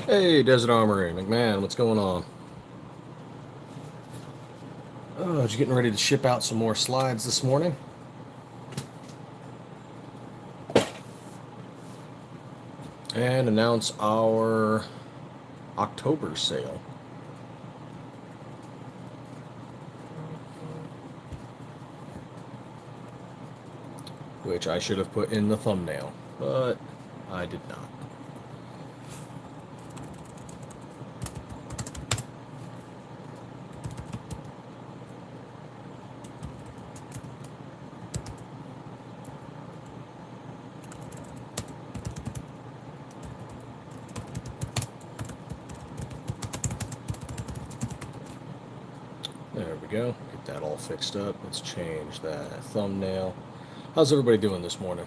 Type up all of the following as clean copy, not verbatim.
Hey, Desert Armory, McMahon, what's going on? Oh, just getting ready to ship out some more slides this morning. And announce our October sale. Which I should have put in the thumbnail, but I did not. There we go. Get that all fixed up. Let's change that thumbnail. How's everybody doing this morning?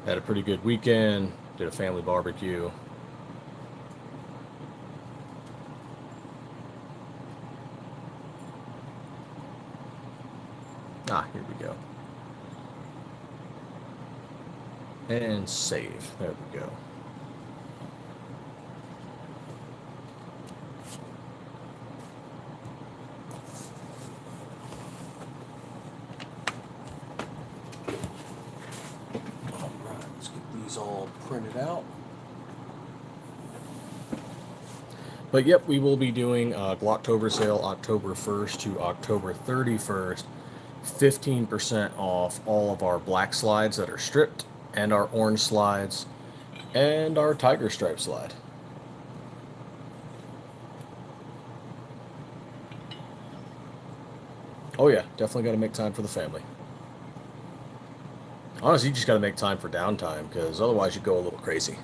Had a pretty good weekend. Did a family barbecue. Ah, here we go. And save. There we go. Alright, let's get these all printed out. But yep, we will be doing a Glocktober sale October 1st to October 31st. 15% off all of our black slides that are stripped, and our orange slides, and our tiger stripe slide. Oh yeah, definitely got to make time for the family. Honestly, you just got to make time for downtime, because otherwise you go a little crazy.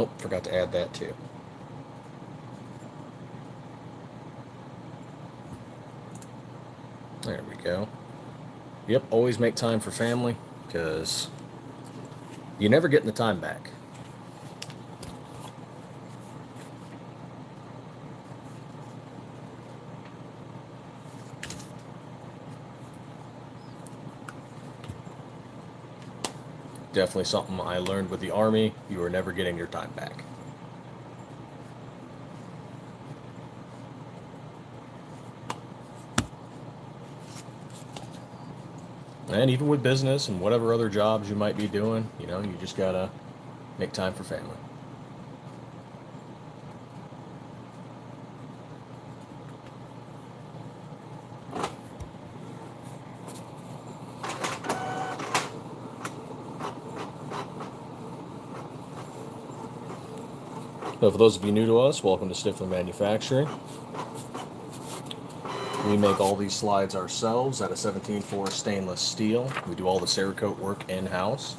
Oh, forgot to add that too. There we go. Yep, always make time for family, because you never get the time back. Definitely something I learned with the Army. You are never getting your time back. And even with business and whatever other jobs you might be doing, you just gotta make time for family. So for those of you new to us, welcome to Stiffler Manufacturing. We make all these slides ourselves out of 17-4 stainless steel. We do all the Cerakote work in-house.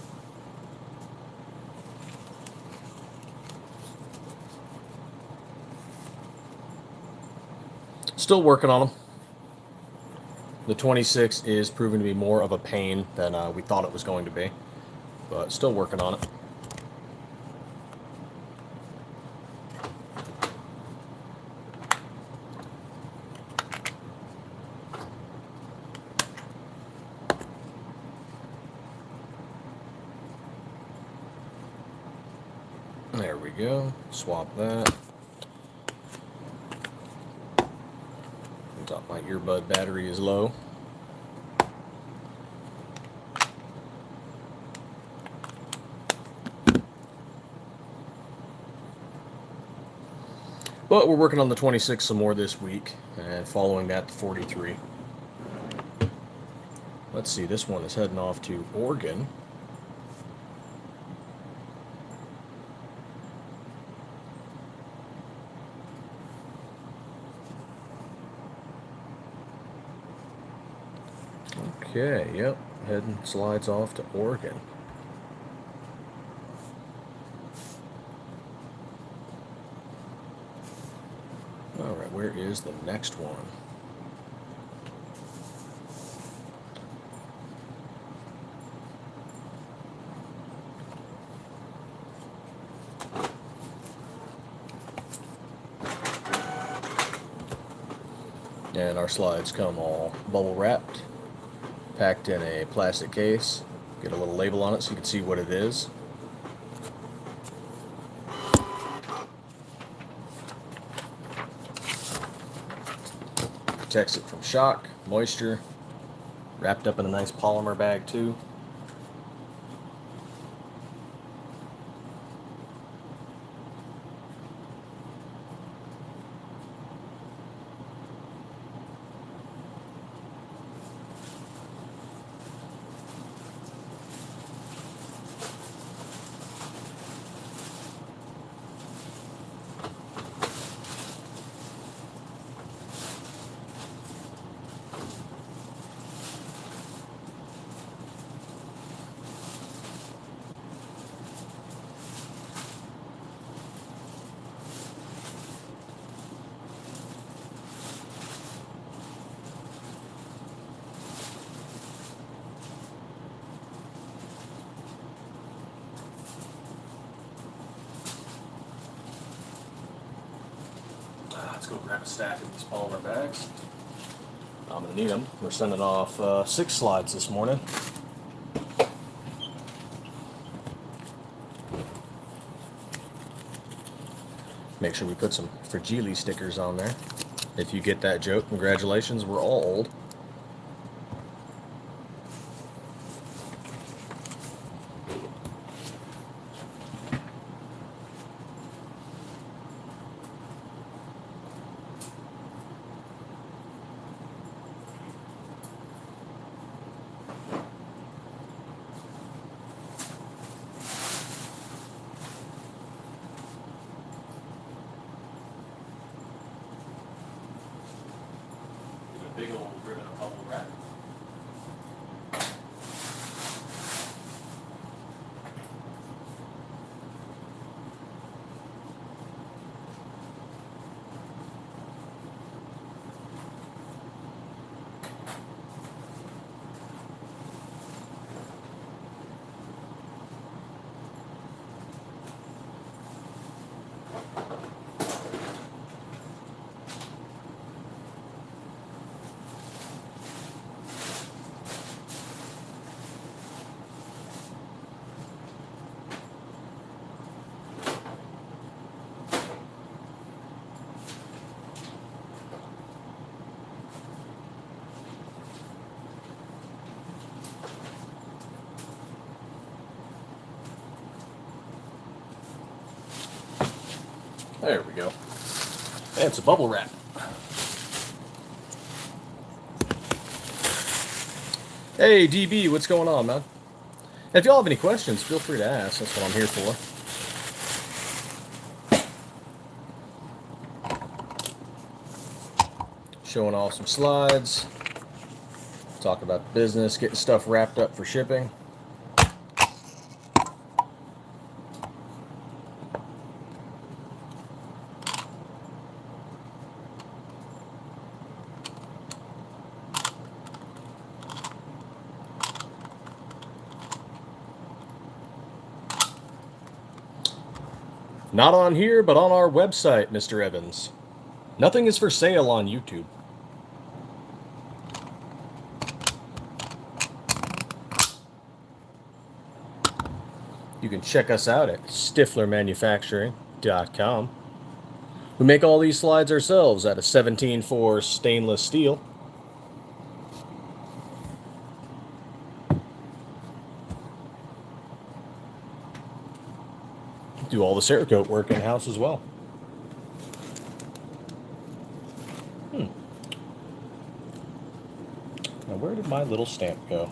Still working on them. The 26 is proving to be more of a pain than we thought it was going to be, but still working on it. There we go. Swap that. Thought my earbud battery is low. But we're working on the 26 some more this week, and following that, the 43. Let's see, this one is heading off to Oregon. Okay, yep, heading slides off to Oregon. is the next one. And our slides come all bubble wrapped, packed in a plastic case. Get a little label on it so you can see what it is. Protects it from shock, moisture, wrapped up in a nice polymer bag too. Let's go grab a stack of these polymer bags. I'm going to need them. We're sending off 6 slides this morning. Make sure we put some fragile stickers on there. If you get that joke, congratulations, we're all old. Big old ribbon of bubble wrap. There we go. And it's a bubble wrap. Hey DB, what's going on, man? And if y'all have any questions, feel free to ask. That's what I'm here for. Showing off some slides. Talk about business, getting stuff wrapped up for shipping. Not on here, but on our website, Mr. Evans. Nothing is for sale on YouTube. You can check us out at stifflermanufacturing.com. We make all these slides ourselves out of 17-4 stainless steel. Do all the Cerakote work in-house as well. Now where did my little stamp go?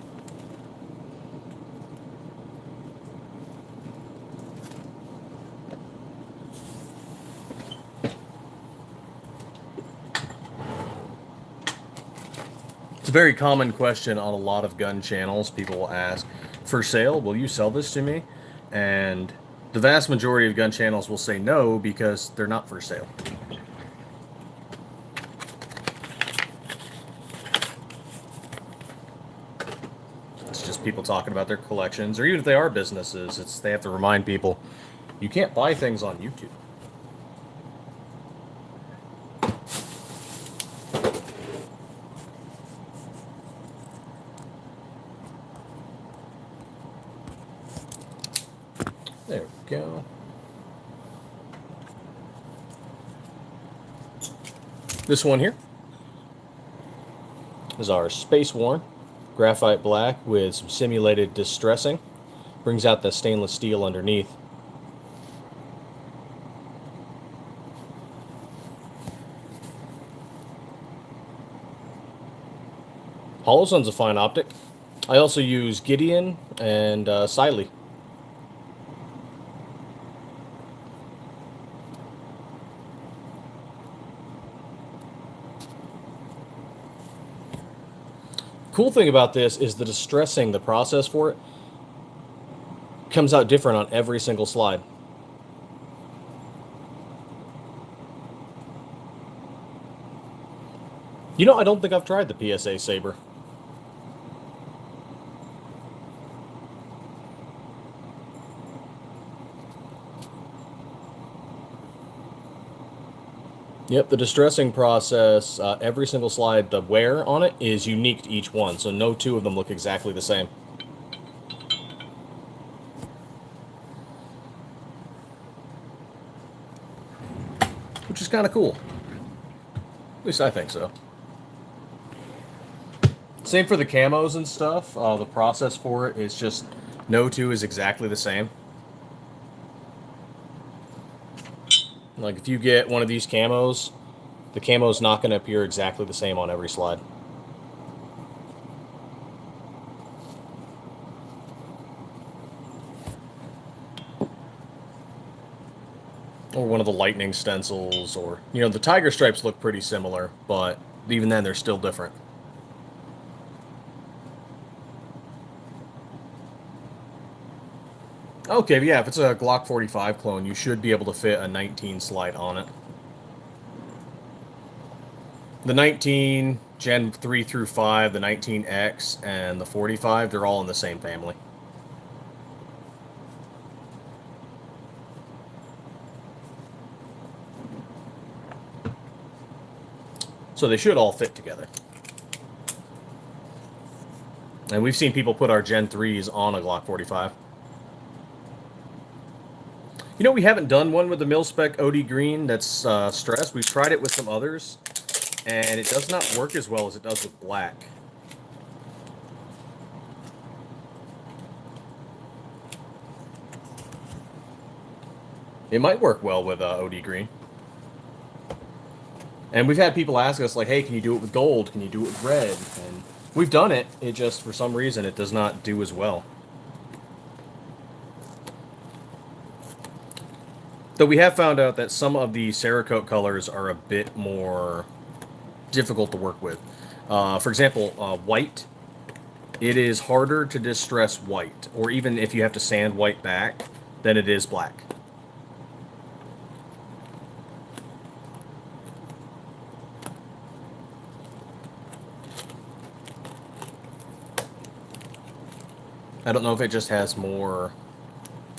It's a very common question on a lot of gun channels. People will ask, for sale, will you sell this to me? And the vast majority of gun channels will say no because they're not for sale. just people talking about their collections, or even if they are businesses, they have to remind people you can't buy things on YouTube. There we go. This one here is our Space Worn graphite black with some simulated distressing. Brings out the stainless steel underneath. Hollow Sun's a fine optic. I also use Gideon and Siley. Cool thing about this is the distressing, the process for it, comes out different on every single slide. You know, I don't think I've tried the PSA Saber. Yep, the distressing process, every single slide, the wear on it is unique to each one, so no two of them look exactly the same. Which is kind of cool. At least I think so. Same for the camos and stuff. The process for it is just no two is exactly the same. Like if you get one of these camos, the camo's not going to appear exactly the same on every slide. Or one of the lightning stencils, or, you know, the tiger stripes look pretty similar, but even then they're still different. Okay, yeah, if it's a Glock 45 clone, you should be able to fit a 19 slide on it. The 19, Gen 3 through 5, the 19X, and the 45, they're all in the same family. So they should all fit together. And we've seen people put our Gen 3s on a Glock 45. You know, we haven't done one with the mil-spec OD green that's stressed. We've tried it with some others, and it does not work as well as it does with black. It might work well with OD green. And we've had people ask us, like, hey, can you do it with gold? Can you do it with red? And we've done it. It just, for some reason, it does not do as well. Though we have found out that some of the Cerakote colors are a bit more difficult to work with. For example, white. It is harder to distress white, or even if you have to sand white back, than it is black. I don't know if it just has more,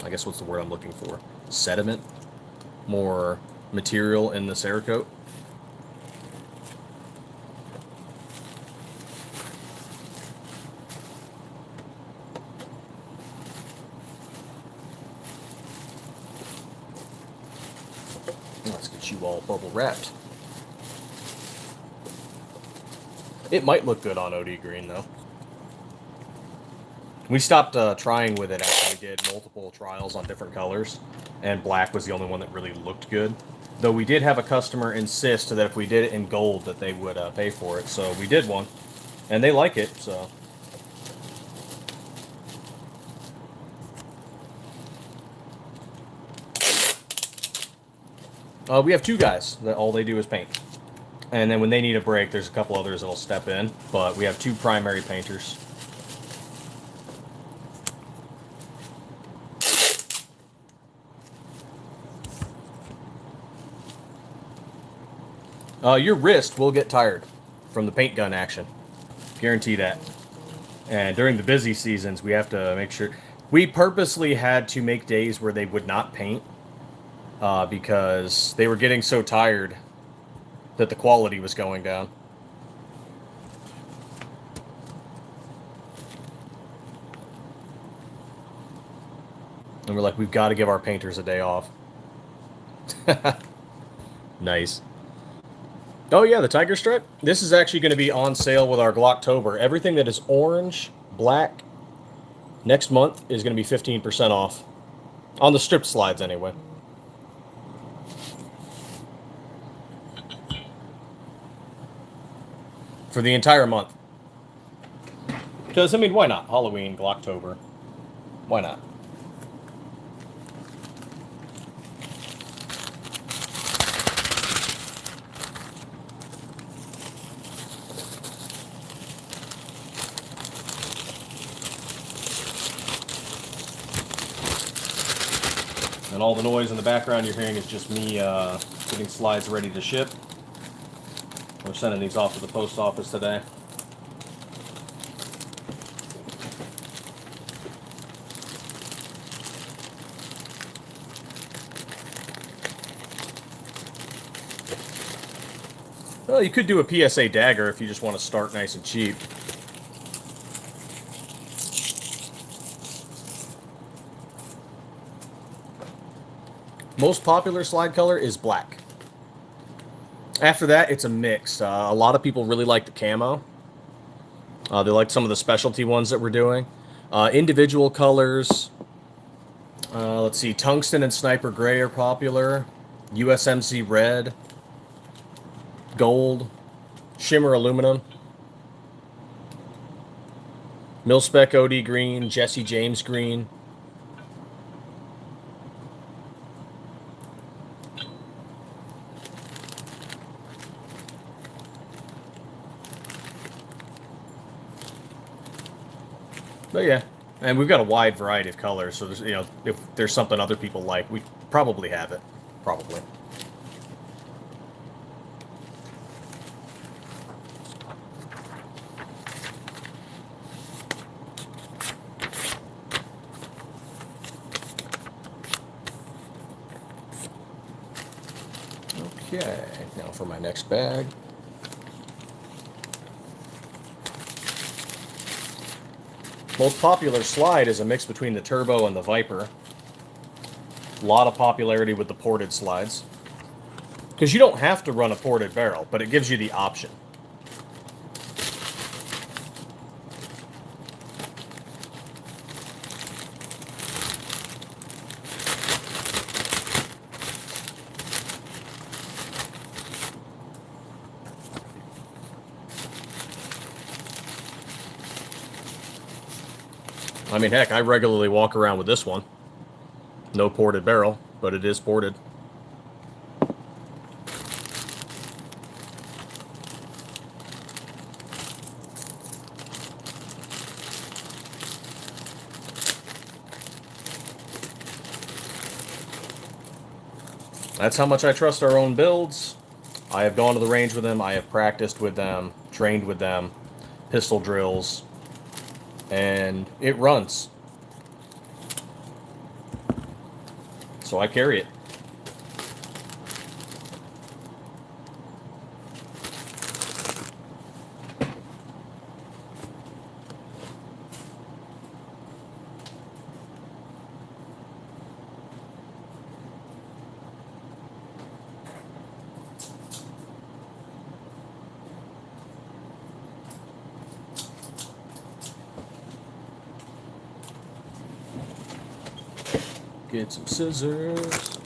I guess what's the word I'm looking for? Sediment? More material in the Cerakote. Let's get you all bubble wrapped. It might look good on OD green though. We stopped trying with it after we did multiple trials on different colors, and black was the only one that really looked good. Though we did have a customer insist that if we did it in gold that they would pay for it, so we did one, and they like it, so. We have two guys that all they do is paint. And then when they need a break, there's a couple others that'll step in, but we have two primary painters. Your wrist will get tired from the paint gun action. Guarantee that. And during the busy seasons, we have to make sure. We purposely had to make days where they would not paint because they were getting so tired that the quality was going down. And we're like, we've got to give our painters a day off. Nice. Oh yeah, the tiger stripe. This is actually going to be on sale with our Glocktober. Everything that is orange, black, next month is going to be 15% off. On the strip slides, anyway. For the entire month. Because, I mean, why not? Halloween, Glocktober. Why not? And all the noise in the background you're hearing is just me getting slides ready to ship. We're sending these off to the post office today. Well, you could do a PSA dagger if you just want to start nice and cheap. Most popular slide color is black. After that, it's a mix. A lot of people really like the camo. They like some of the specialty ones that we're doing. Individual colors. Let's see. Tungsten and Sniper Gray are popular. USMC Red. Gold. Shimmer Aluminum. Mil-Spec OD Green. Jesse James Green. But yeah, and we've got a wide variety of colors, so there's, if there's something other people like, we probably have it. Probably. Okay, now for my next bag. Most popular slide is a mix between the Turbo and the Viper. A lot of popularity with the ported slides. Because you don't have to run a ported barrel, but it gives you the option. I mean, heck, I regularly walk around with this one. No ported barrel, but it is ported. That's how much I trust our own builds. I have gone to the range with them. I have practiced with them, trained with them, pistol drills, and it runs. So I carry it. Get some scissors.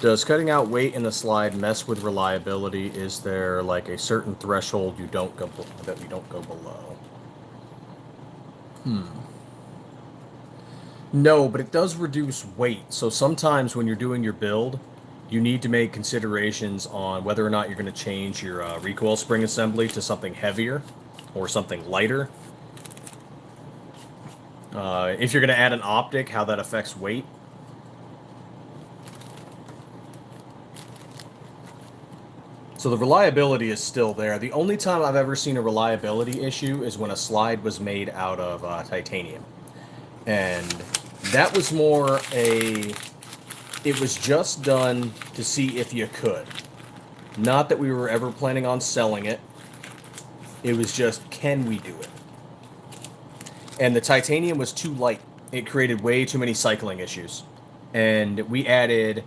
Does cutting out weight in the slide mess with reliability? Is there like a certain threshold you don't go that you don't go below? No, but it does reduce weight. So sometimes when you're doing your build, you need to make considerations on whether or not you're going to change your recoil spring assembly to something heavier or something lighter. If you're going to add an optic, how that affects weight. So the reliability is still there. The only time I've ever seen a reliability issue is when a slide was made out of titanium. And that was more a... It was just done to see if you could. Not that we were ever planning on selling it. It was just, can we do it? And the titanium was too light. It created way too many cycling issues. And we added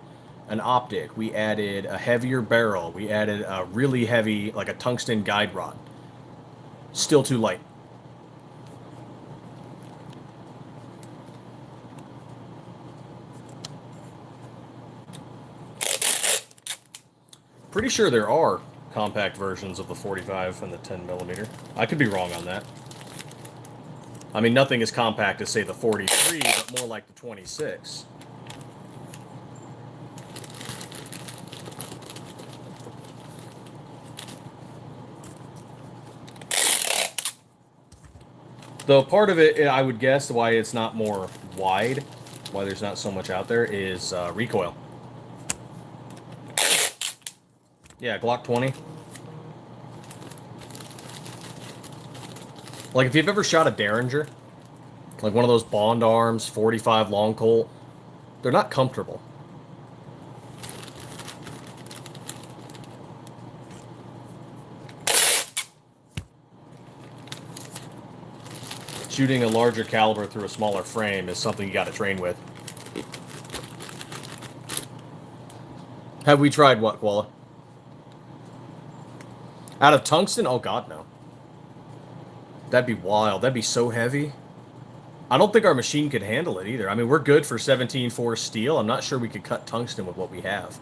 an optic. We added a heavier barrel. We added a really heavy, like a tungsten guide rod. Still too light. Pretty sure there are compact versions of the 45 and the 10 millimeter. I could be wrong on that. I mean, nothing as compact as, say, the 43, but more like the 26. Though part of it, I would guess, why it's not more wide, why there's not so much out there, is recoil. Yeah, Glock 20. Like, if you've ever shot a Derringer, like one of those Bond Arms, 45 long Colt, they're not comfortable. Shooting a larger caliber through a smaller frame is something you got to train with. Have we tried what, Koala? Out of tungsten? Oh god, no. That'd be wild. That'd be so heavy. I don't think our machine could handle it either. I mean, we're good for 17.4 steel. I'm not sure we could cut tungsten with what we have.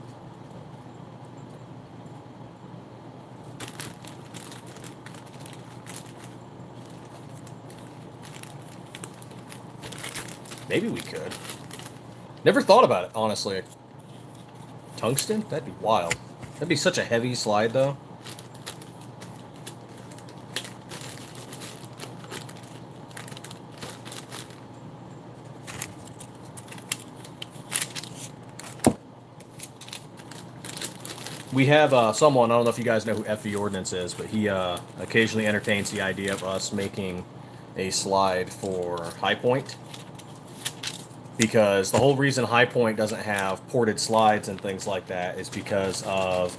Maybe we could. Never thought about it, honestly. Tungsten? That'd be wild. That'd be such a heavy slide, though. We have someone, I don't know if you guys know who FE Ordnance is, but he occasionally entertains the idea of us making a slide for High Point. Because the whole reason High Point doesn't have ported slides and things like that is because of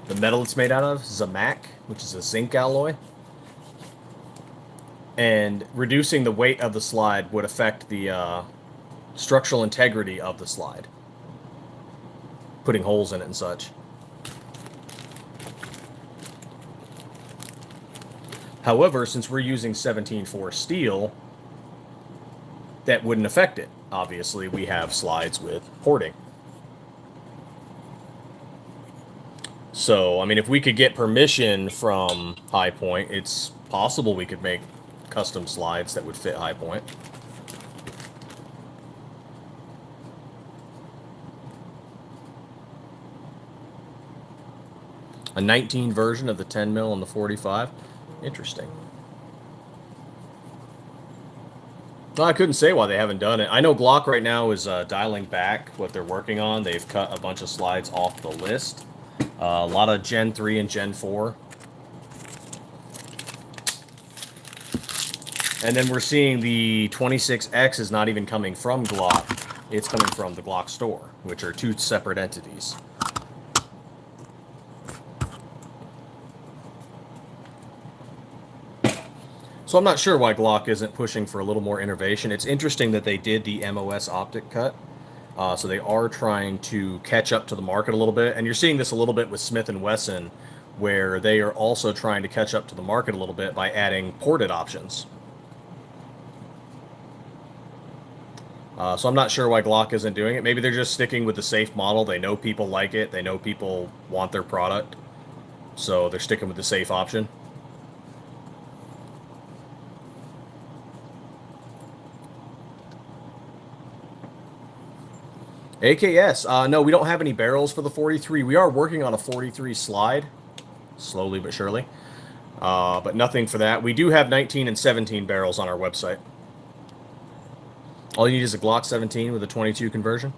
the metal it's made out of, Zamac, which is a zinc alloy. And reducing the weight of the slide would affect the structural integrity of the slide. Putting holes in it and such. However, since we're using 17.4 steel, that wouldn't affect it. Obviously, we have slides with porting. So, I mean, if we could get permission from High Point, it's possible we could make custom slides that would fit High Point. A 19 version of the 10 mil and the 45. Interesting. Well, I couldn't say why they haven't done it. I know Glock right now is dialing back what they're working on. They've cut a bunch of slides off the list. A lot of Gen 3 and Gen 4. And then we're seeing the 26X is not even coming from Glock. It's coming from the Glock store, which are two separate entities. So I'm not sure why Glock isn't pushing for a little more innovation. It's interesting that they did the MOS optic cut. So they are trying to catch up to the market a little bit. And you're seeing this a little bit with Smith & Wesson, where they are also trying to catch up to the market a little bit by adding ported options. So I'm not sure why Glock isn't doing it. Maybe they're just sticking with the safe model. They know people like it. They know people want their product. So they're sticking with the safe option. AKS. No, we don't have any barrels for the 43. We are working on a 43 slide, slowly but surely. But nothing for that. We do have 19 and 17 barrels on our website. All you need is a Glock 17 with a 22 conversion.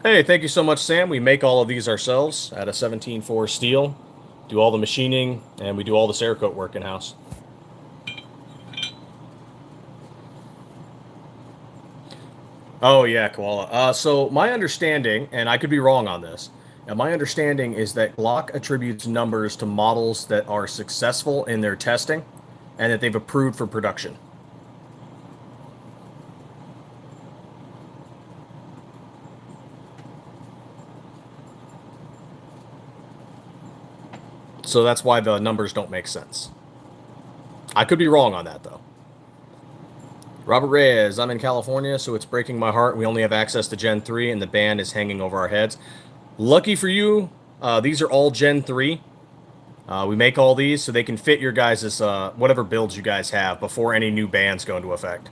Hey, thank you so much, Sam. We make all of these ourselves at a 17.4 steel. Do all the machining, and we do all the Cerakote work in-house. Oh, yeah, Koala. So my understanding, and I could be wrong on this, and my understanding is that Glock attributes numbers to models that are successful in their testing and that they've approved for production. So that's why the numbers don't make sense. I could be wrong on that, though. Robert Reyes, I'm in California, so it's breaking my heart. We only have access to Gen 3, and the ban is hanging over our heads. Lucky for you, these are all Gen 3. We make all these so they can fit your guys' whatever builds you guys have before any new bans go into effect.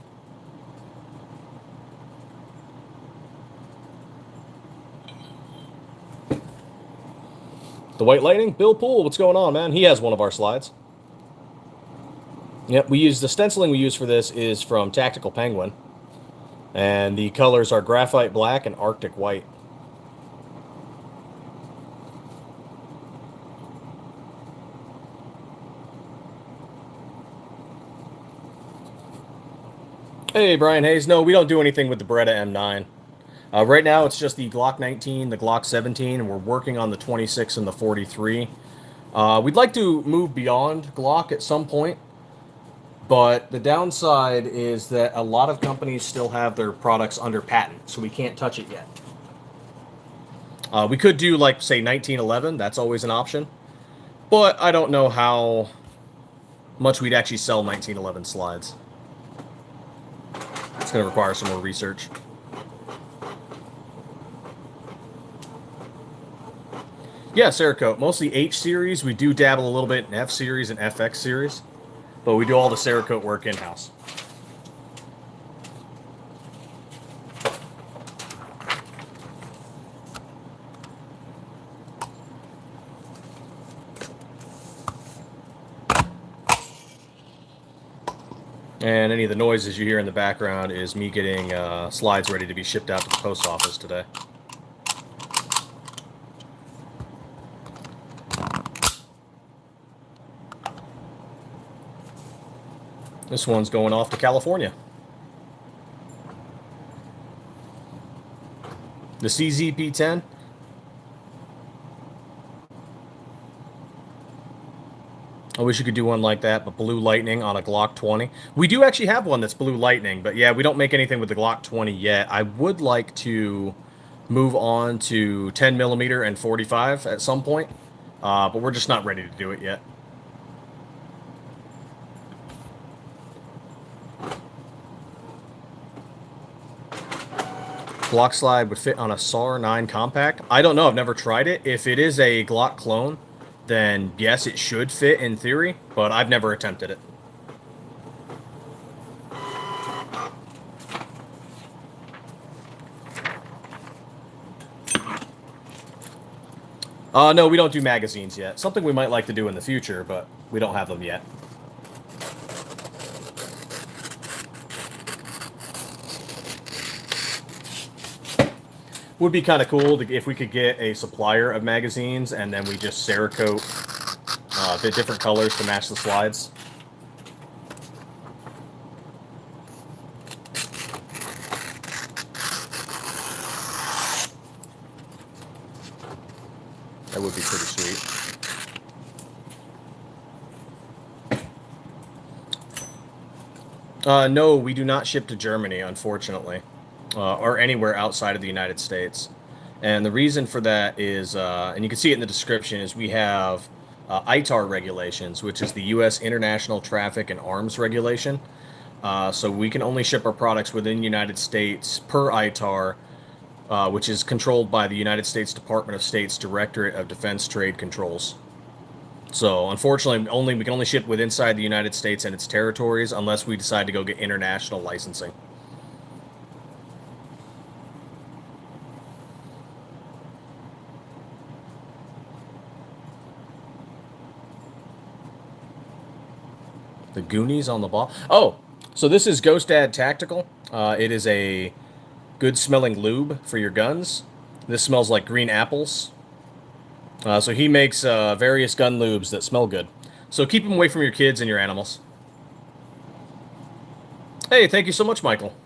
The White Lightning, Bill Poole, what's going on, man? He has one of our slides. Yep, we use the stenciling we use for this is from Tactical Penguin. And the colors are graphite black and Arctic white. Hey, Brian Hayes. No, we don't do anything with the Beretta M9. Right now, it's just the Glock 19, the Glock 17, and we're working on the 26 and the 43. We'd like to move beyond Glock at some point, but the downside is that a lot of companies still have their products under patent, so we can't touch it yet. We could do, like, say, 1911. That's always an option. But I don't know how much we'd actually sell 1911 slides. It's going to require some more research. Yeah, Cerakote. Mostly H series. We do dabble a little bit in F series and FX series. But we do all the Cerakote work in-house. And any of the noises you hear in the background is me getting slides ready to be shipped out to the post office today. This one's going off to California. The CZP-10. I wish you could do one like that, but Blue Lightning on a Glock 20. We do actually have one that's Blue Lightning, but yeah, we don't make anything with the Glock 20 yet. I would like to move on to 10mm and 45 at some point, but we're just not ready to do it yet. Glock slide would fit on a SAR 9 compact. I don't know. I've never tried it. If it is a Glock clone, then yes, it should fit in theory, but I've never attempted it. No, we don't do magazines yet. Something we might like to do in the future, but we don't have them yet. Would be kind of cool if we could get a supplier of magazines and then we just Cerakote the different colors to match the slides. That would be pretty sweet. No, we do not ship to Germany, unfortunately. Or anywhere outside of the United States. And the reason for that is, and you can see it in the description, is we have ITAR regulations, which is the U.S. International Traffic and Arms Regulation. So we can only ship our products within the United States per ITAR, which is controlled by the United States Department of State's Directorate of Defense Trade Controls. So unfortunately, we can only ship with inside the United States and its territories unless we decide to go get international licensing. The Goonies on the ball. Oh, so this is Ghost Dad Tactical. It is a good smelling lube for your guns. This smells like green apples. So he makes various gun lubes that smell good. So keep them away from your kids and your animals. Hey, thank you so much, Michael.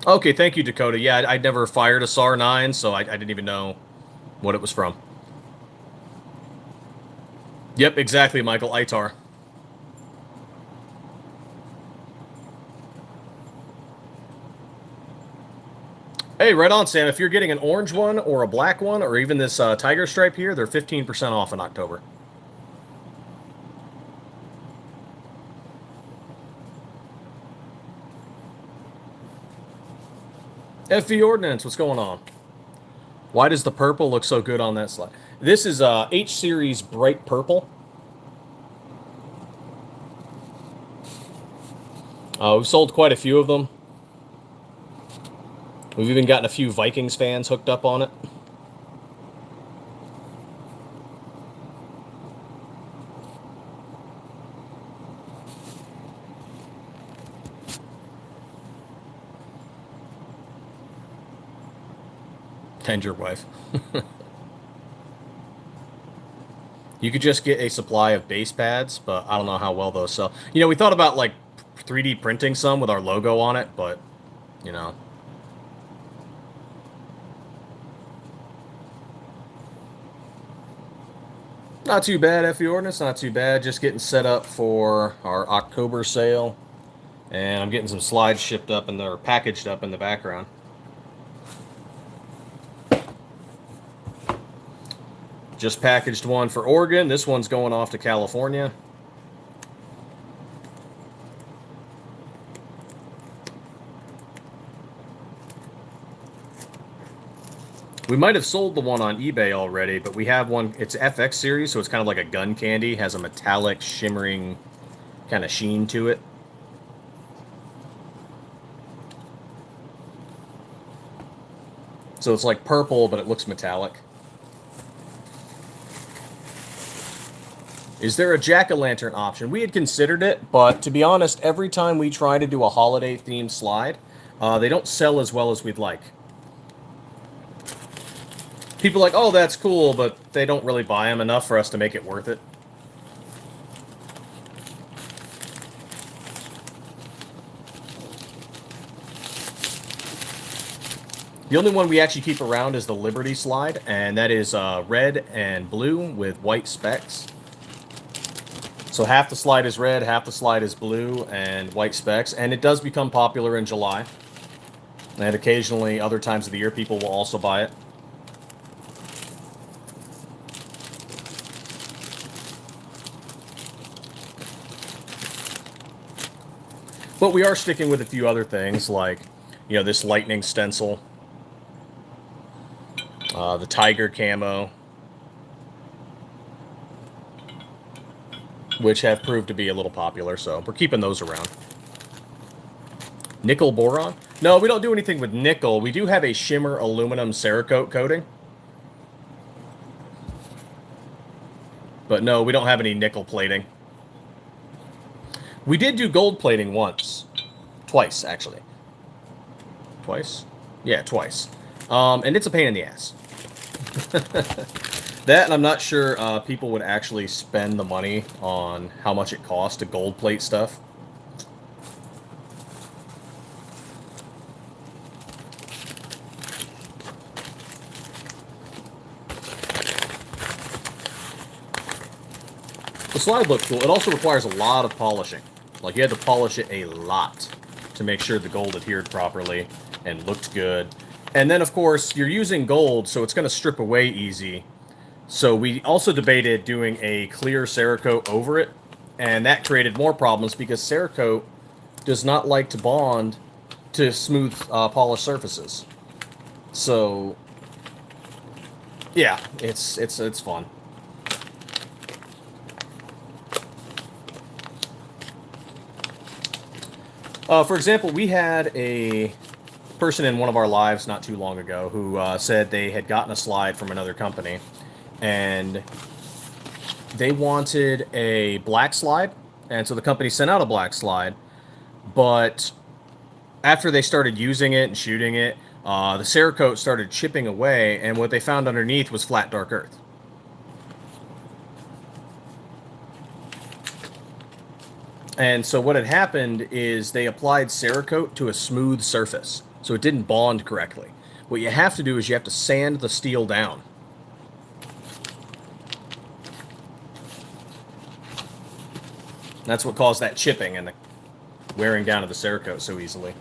Okay, thank you, Dakota. Yeah, I'd never fired a SAR 9, so I didn't even know what it was from. Yep, exactly, Michael. ITAR. Hey, right on, Sam. If you're getting an orange one or a black one or even this tiger stripe here, they're 15% off in October. FV Ordnance, what's going on? Why does the purple look so good on that slide? This is H Series Bright Purple. We've sold quite a few of them. We've even gotten a few Vikings fans hooked up on it. And your wife. You could just get a supply of base pads, but I don't know how well those sell. You know, we thought about like 3D printing some with our logo on it, but you know. Not too bad, FE Ordnance, not too bad. Just getting set up for our October sale. And I'm getting some slides shipped up and they're packaged up in the background. Just packaged one for Oregon. This one's going off to California. We might have sold the one on eBay already, but we have one. It's FX series, so it's kind of like a gun candy. Has a metallic, shimmering kind of sheen to it. So it's like purple, but it looks metallic. Is there a jack-o'-lantern option? We had considered it, but to be honest, every time we try to do a holiday-themed slide, they don't sell as well as we'd like. People are like, oh, that's cool, but they don't really buy them enough for us to make it worth it. The only one we actually keep around is the Liberty slide, and that is red and blue with white specks. So half the slide is red, half the slide is blue and white specks, and it does become popular in July. And occasionally, other times of the year, people will also buy it. But we are sticking with a few other things, like, you know, this lightning stencil, the tiger camo, which have proved to be a little popular, so we're keeping those around. Nickel boron? No, we don't do anything with nickel. We do have a shimmer aluminum Cerakote coating. But no, we don't have any nickel plating. We did do gold plating once. Twice, actually. Twice? Yeah, twice. And it's a pain in the ass. That, and I'm not sure people would actually spend the money on how much it costs to gold plate stuff. The slide looks cool. It also requires a lot of polishing. Like, you had to polish it a lot to make sure the gold adhered properly and looked good. And then, of course, you're using gold, so it's going to strip away easy. So we also debated doing a clear Cerakote over it, and that created more problems because Cerakote does not like to bond to smooth, polished surfaces. So, yeah, it's fun. For example, we had a person in one of our lives not too long ago who said they had gotten a slide from another company, and they wanted a black slide, and so the company sent out a black slide. But after they started using it and shooting it, the Cerakote started chipping away, and what they found underneath was flat, dark earth. And so what had happened is they applied Cerakote to a smooth surface, so it didn't bond correctly. What you have to do is you have to sand the steel down. That's what caused that chipping and the wearing down of the Cerakote so easily.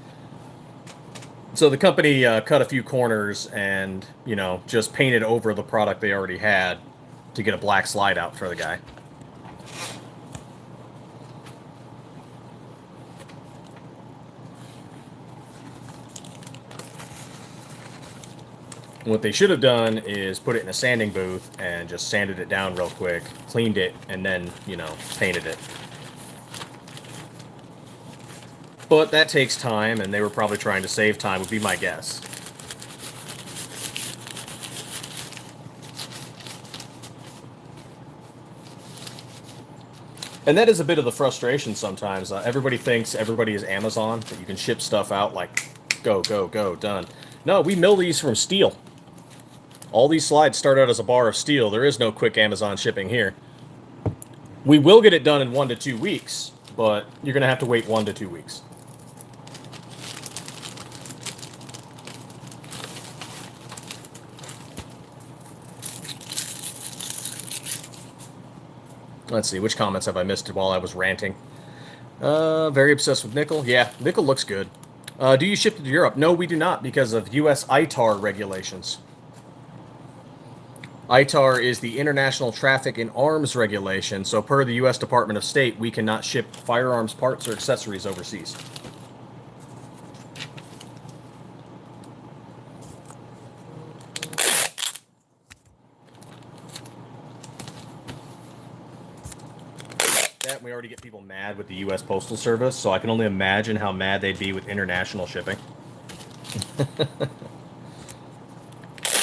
So the company cut a few corners and, you know, just painted over the product they already had to get a black slide out for the guy. What they should have done is put it in a sanding booth and just sanded it down real quick, cleaned it, and then, you know, painted it. But that takes time, and they were probably trying to save time, would be my guess. And that is a bit of the frustration sometimes. Everybody thinks everybody is Amazon, that you can ship stuff out like, go, go, go, done. No, we mill these from steel. All these slides start out as a bar of steel. There is no quick Amazon shipping here. We will get it done in 1 to 2 weeks, but you're going to have to wait 1 to 2 weeks. Let's see, which comments have I missed while I was ranting? Very obsessed with nickel. Yeah, nickel looks good. Do you ship to Europe? No, we do not, because of U.S. ITAR regulations. ITAR is the International Traffic in Arms Regulation, so per the U.S. Department of State, we cannot ship firearms parts or accessories overseas. We already get people mad with the U.S. Postal Service, so I can only imagine how mad they'd be with international shipping.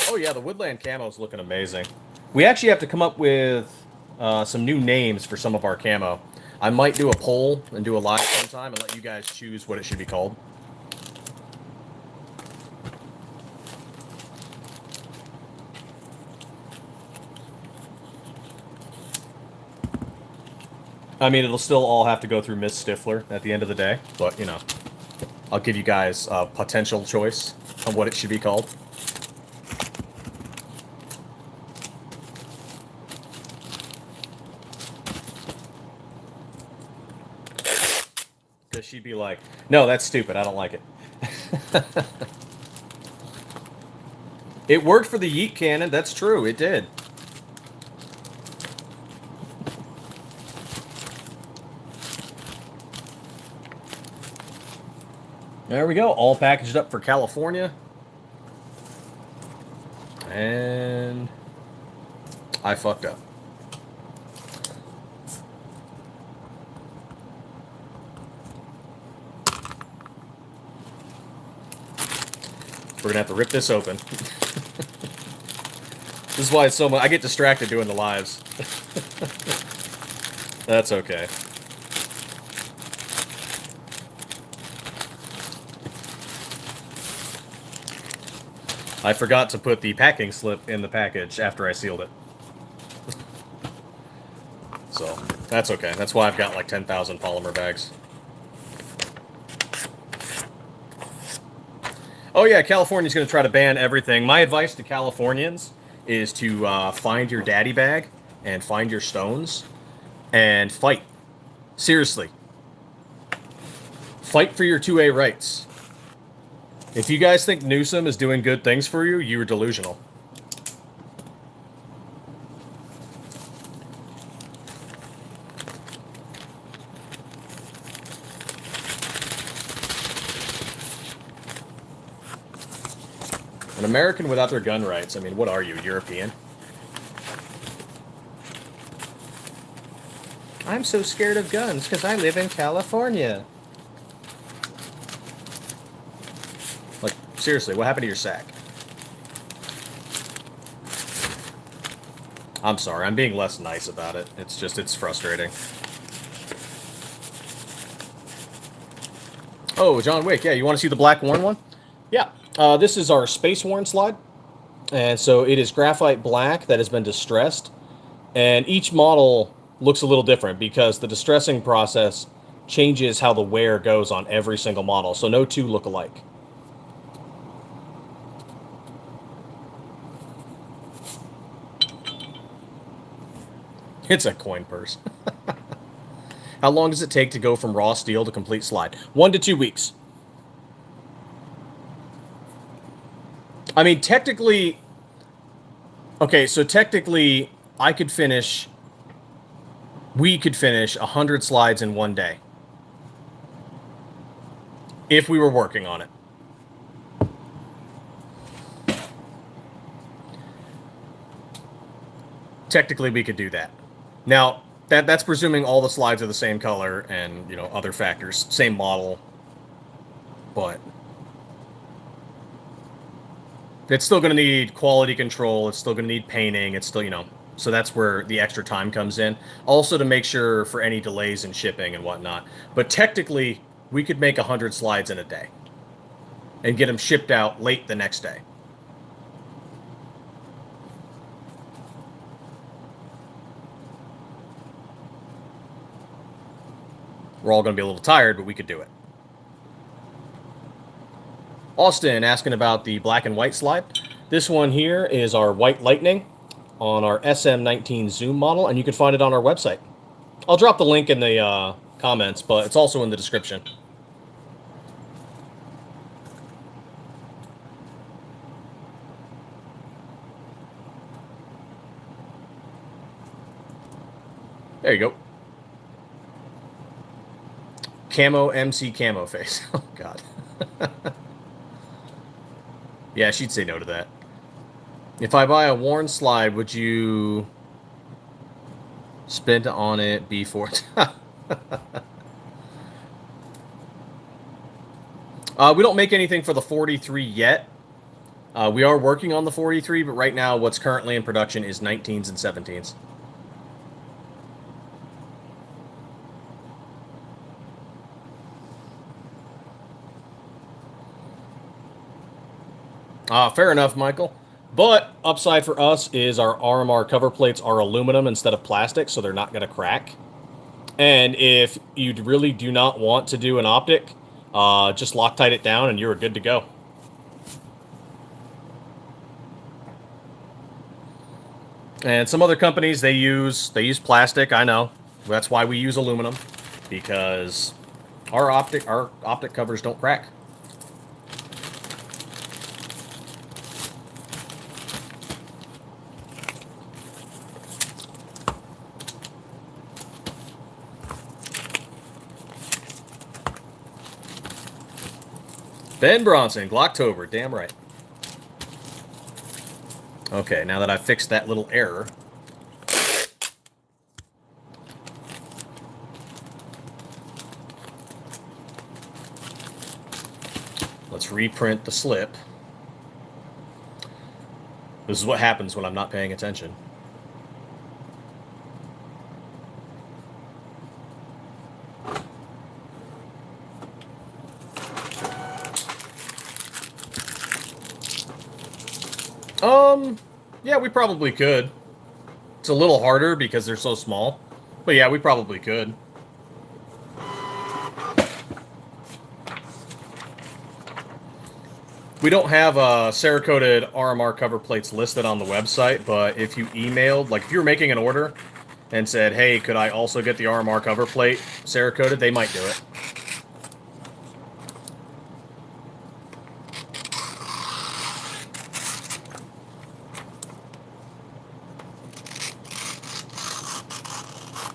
Oh yeah, the Woodland camo is looking amazing. We actually have to come up with some new names for some of our camo. I might do a poll and do a live sometime and let you guys choose what it should be called. I mean, it'll still all have to go through Miss Stiffler at the end of the day, but, you know, I'll give you guys a potential choice on what it should be called. Because she'd be like, no, that's stupid, I don't like it. It worked for the Yeet cannon, that's true, it did. There we go, all packaged up for California. And I fucked up. We're gonna have to rip this open. This is why it's so much. I get distracted doing the lives. That's okay. I forgot to put the packing slip in the package after I sealed it. So, that's okay. That's why I've got like 10,000 polymer bags. Oh yeah, California's going to try to ban everything. My advice to Californians is to find your daddy bag and find your stones and fight. Seriously. Fight for your 2A rights. If you guys think Newsom is doing good things for you, you're delusional. An American without their gun rights. I mean, what are you, European? I'm so scared of guns because I live in California. Like, seriously, what happened to your sack? I'm sorry, I'm being less nice about it. It's frustrating. Oh, John Wick, yeah, you want to see the black worn one? Yeah, this is our space worn slide. And so it is graphite black that has been distressed. And each model looks a little different because the distressing process changes how the wear goes on every single model. So no two look alike. It's a coin purse. How long does it take to go from raw steel to complete slide? 1 to 2 weeks. I mean, technically... Okay, so technically, I could finish... We could finish 100 slides in 1 day. If we were working on it. Technically, we could do that. Now, that's presuming all the slides are the same color and, you know, other factors. Same model. But... it's still going to need quality control. It's still going to need painting. It's still, you know... So that's where the extra time comes in. Also to make sure for any delays in shipping and whatnot. But technically, we could make 100 slides in a day. And get them shipped out late the next day. We're all going to be a little tired, but we could do it. Austin asking about the black and white slide. This one here is our White Lightning on our SM19 Zoom model, and you can find it on our website. I'll drop the link in the comments, but it's also in the description. There you go. Camo MC camo face. Oh, God. Yeah, she'd say no to that. If I buy a worn slide, would you spend on it before? We don't make anything for the 43 yet. We are working on the 43, but right now what's currently in production is 19s and 17s. Fair enough, Michael. But upside for us is our RMR cover plates are aluminum instead of plastic, so they're not going to crack. And if you really do not want to do an optic, just Loctite it down and you're good to go. And some other companies, they use plastic. I know. That's why we use aluminum, because our optic covers don't crack. Ben Bronson, Glocktober, damn right. Okay, now that I've fixed that little error. Let's reprint the slip. This is what happens when I'm not paying attention. Yeah, we probably could. It's a little harder because they're so small. But yeah, we probably could. We don't have Cerakote RMR cover plates listed on the website, but if you emailed, like if you were making an order and said, hey, could I also get the RMR cover plate Cerakote, they might do it.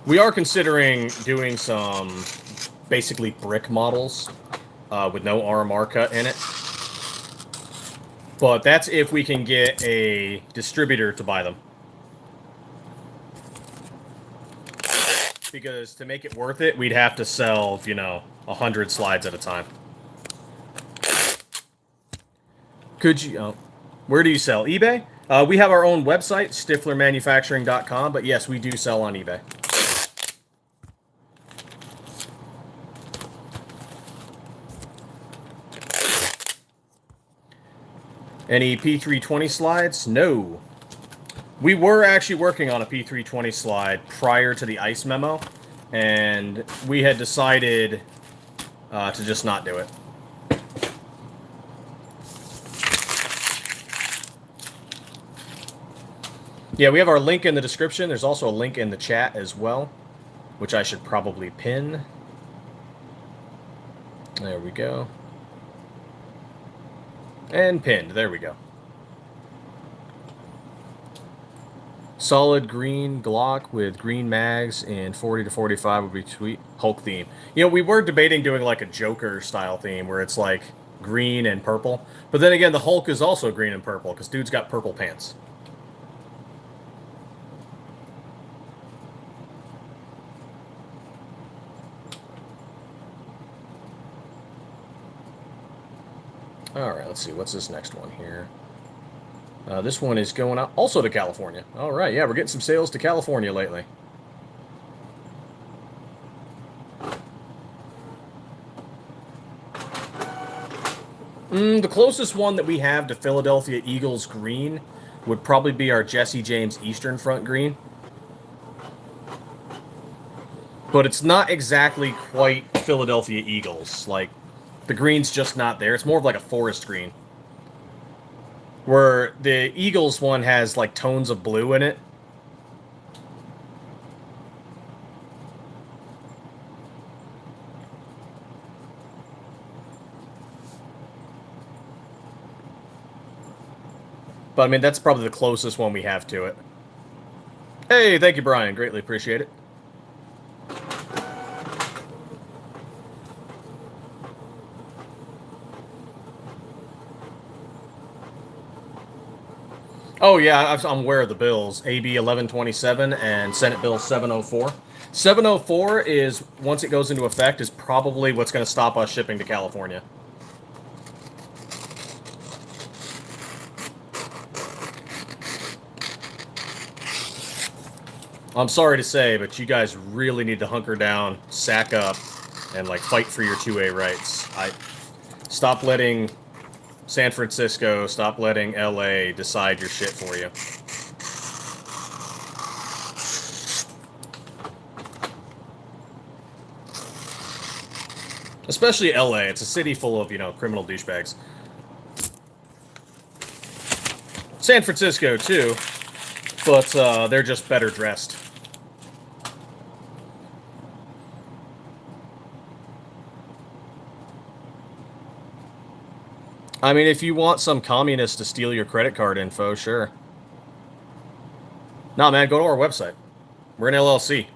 We are considering doing some basically brick models with no RMR cut in it. But that's if we can get a distributor to buy them. Because to make it worth it, we'd have to sell, you know, 100 slides at a time. Could you... where do you sell? eBay? We have our own website, stifflermanufacturing.com, but yes, we do sell on eBay. Any P320 slides? No. We were actually working on a P320 slide prior to the ICE memo, and we had decided to just not do it. Yeah, we have our link in the description. There's also a link in the chat as well, which I should probably pin. There we go. And pinned. There we go. Solid green Glock with green mags and 40 to 45 would be sweet. Hulk theme. You know, we were debating doing like a Joker style theme where it's like green and purple. But then again, the Hulk is also green and purple because dude's got purple pants. Alright, let's see. What's this next one here? This one is going out also to California. Alright, yeah, we're getting some sales to California lately. The closest one that we have to Philadelphia Eagles green would probably be our Jesse James Eastern Front green. But it's not exactly quite Philadelphia Eagles. Like, the green's just not there. It's more of like a forest green. Where the Eagles one has like tones of blue in it. But I mean, that's probably the closest one we have to it. Hey, thank you, Brian. Greatly appreciate it. Oh, yeah, I'm aware of the bills. AB 1127 and Senate Bill 704. 704 is, once it goes into effect, is probably what's going to stop us shipping to California. I'm sorry to say, but you guys really need to hunker down, sack up, and, like, fight for your 2A rights. Stop letting San Francisco, stop letting LA decide your shit for you. Especially LA. It's a city full of, you know, criminal douchebags. San Francisco, too. But they're just better dressed. I mean, if you want some communist to steal your credit card info, sure. Nah, man, go to our website. We're an LLC.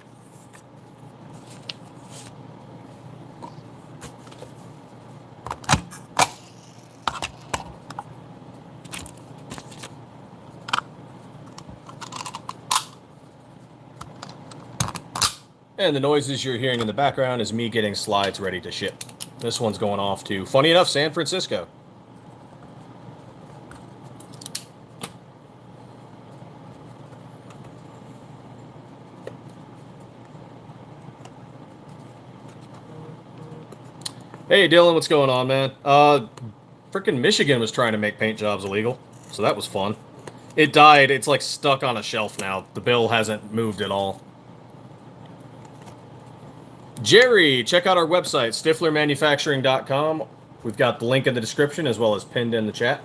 And the noises you're hearing in the background is me getting slides ready to ship. This one's going off to, funny enough, San Francisco. Hey, Dylan, what's going on, man? Frickin' Michigan was trying to make paint jobs illegal, so that was fun. It died. It's, like, stuck on a shelf now. The bill hasn't moved at all. Jerry, check out our website, stifflermanufacturing.com. We've got the link in the description as well as pinned in the chat.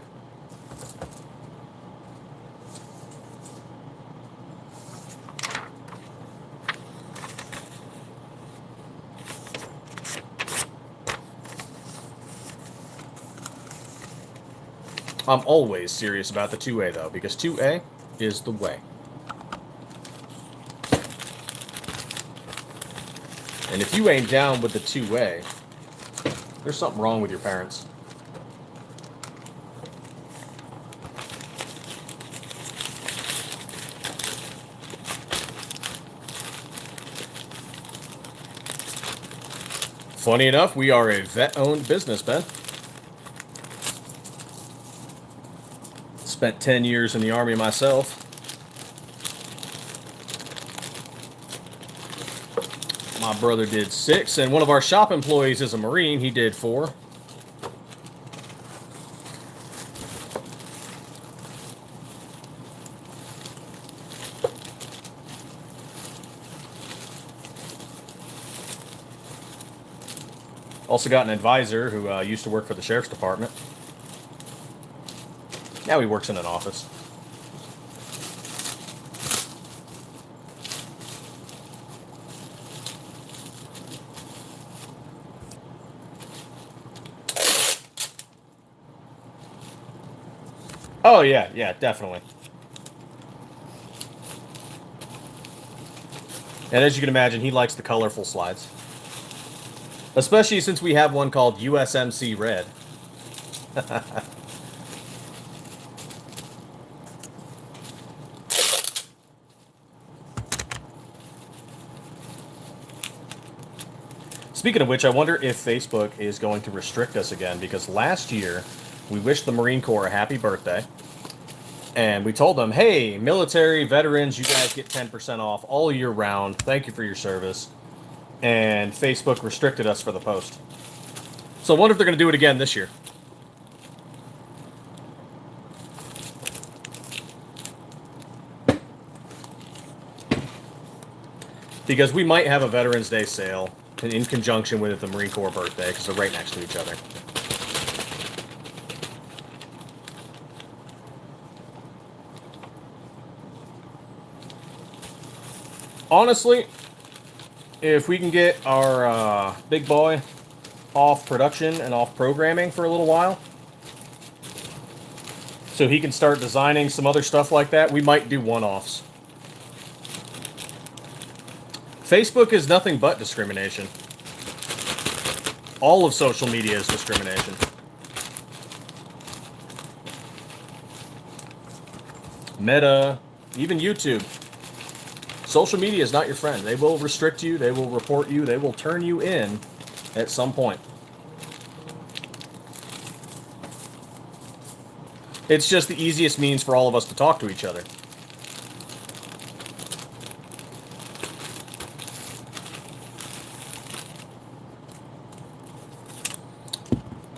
I'm always serious about the 2A, though, because 2A is the way. And if you ain't down with the 2A, there's something wrong with your parents. Funny enough, we are a vet-owned business, Ben. Spent 10 years in the Army myself. My brother did 6, and one of our shop employees is a Marine. He did 4. Also got an advisor who used to work for the Sheriff's Department. Now he works in an office. Oh, yeah, definitely. And as you can imagine, he likes the colorful slides. Especially since we have one called USMC Red. Speaking of which, I wonder if Facebook is going to restrict us again, because last year we wished the Marine Corps a happy birthday. And we told them, hey, military veterans, you guys get 10% off all year round. Thank you for your service. And Facebook restricted us for the post. So I wonder if they're going to do it again this year. Because we might have a Veterans Day sale in conjunction with the Marine Corps birthday, because they're right next to each other. Honestly, if we can get our big boy off production and off programming for a little while, so he can start designing some other stuff like that, we might do one-offs. Facebook is nothing but discrimination. All of social media is discrimination. Meta, even YouTube. Social media is not your friend. They will restrict you, they will report you, they will turn you in at some point. It's just the easiest means for all of us to talk to each other.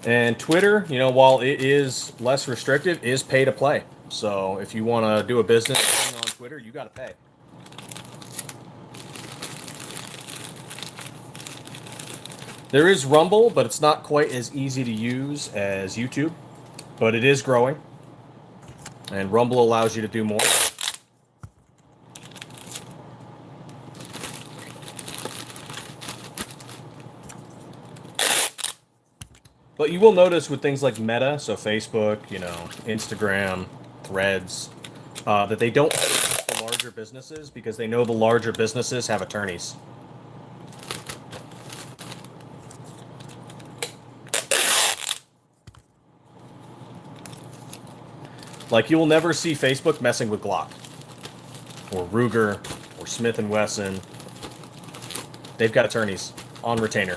And Twitter, you know, while it is less restrictive, is pay to play. So if you want to do a business thing on Twitter, you got to pay. There is Rumble, but it's not quite as easy to use as YouTube. But it is growing. And Rumble allows you to do more. But you will notice with things like Meta, so Facebook, you know, Instagram, Threads, that they don't have the larger businesses because they know the larger businesses have attorneys. Like, you will never see Facebook messing with Glock, or Ruger, or Smith & Wesson. They've got attorneys on retainer.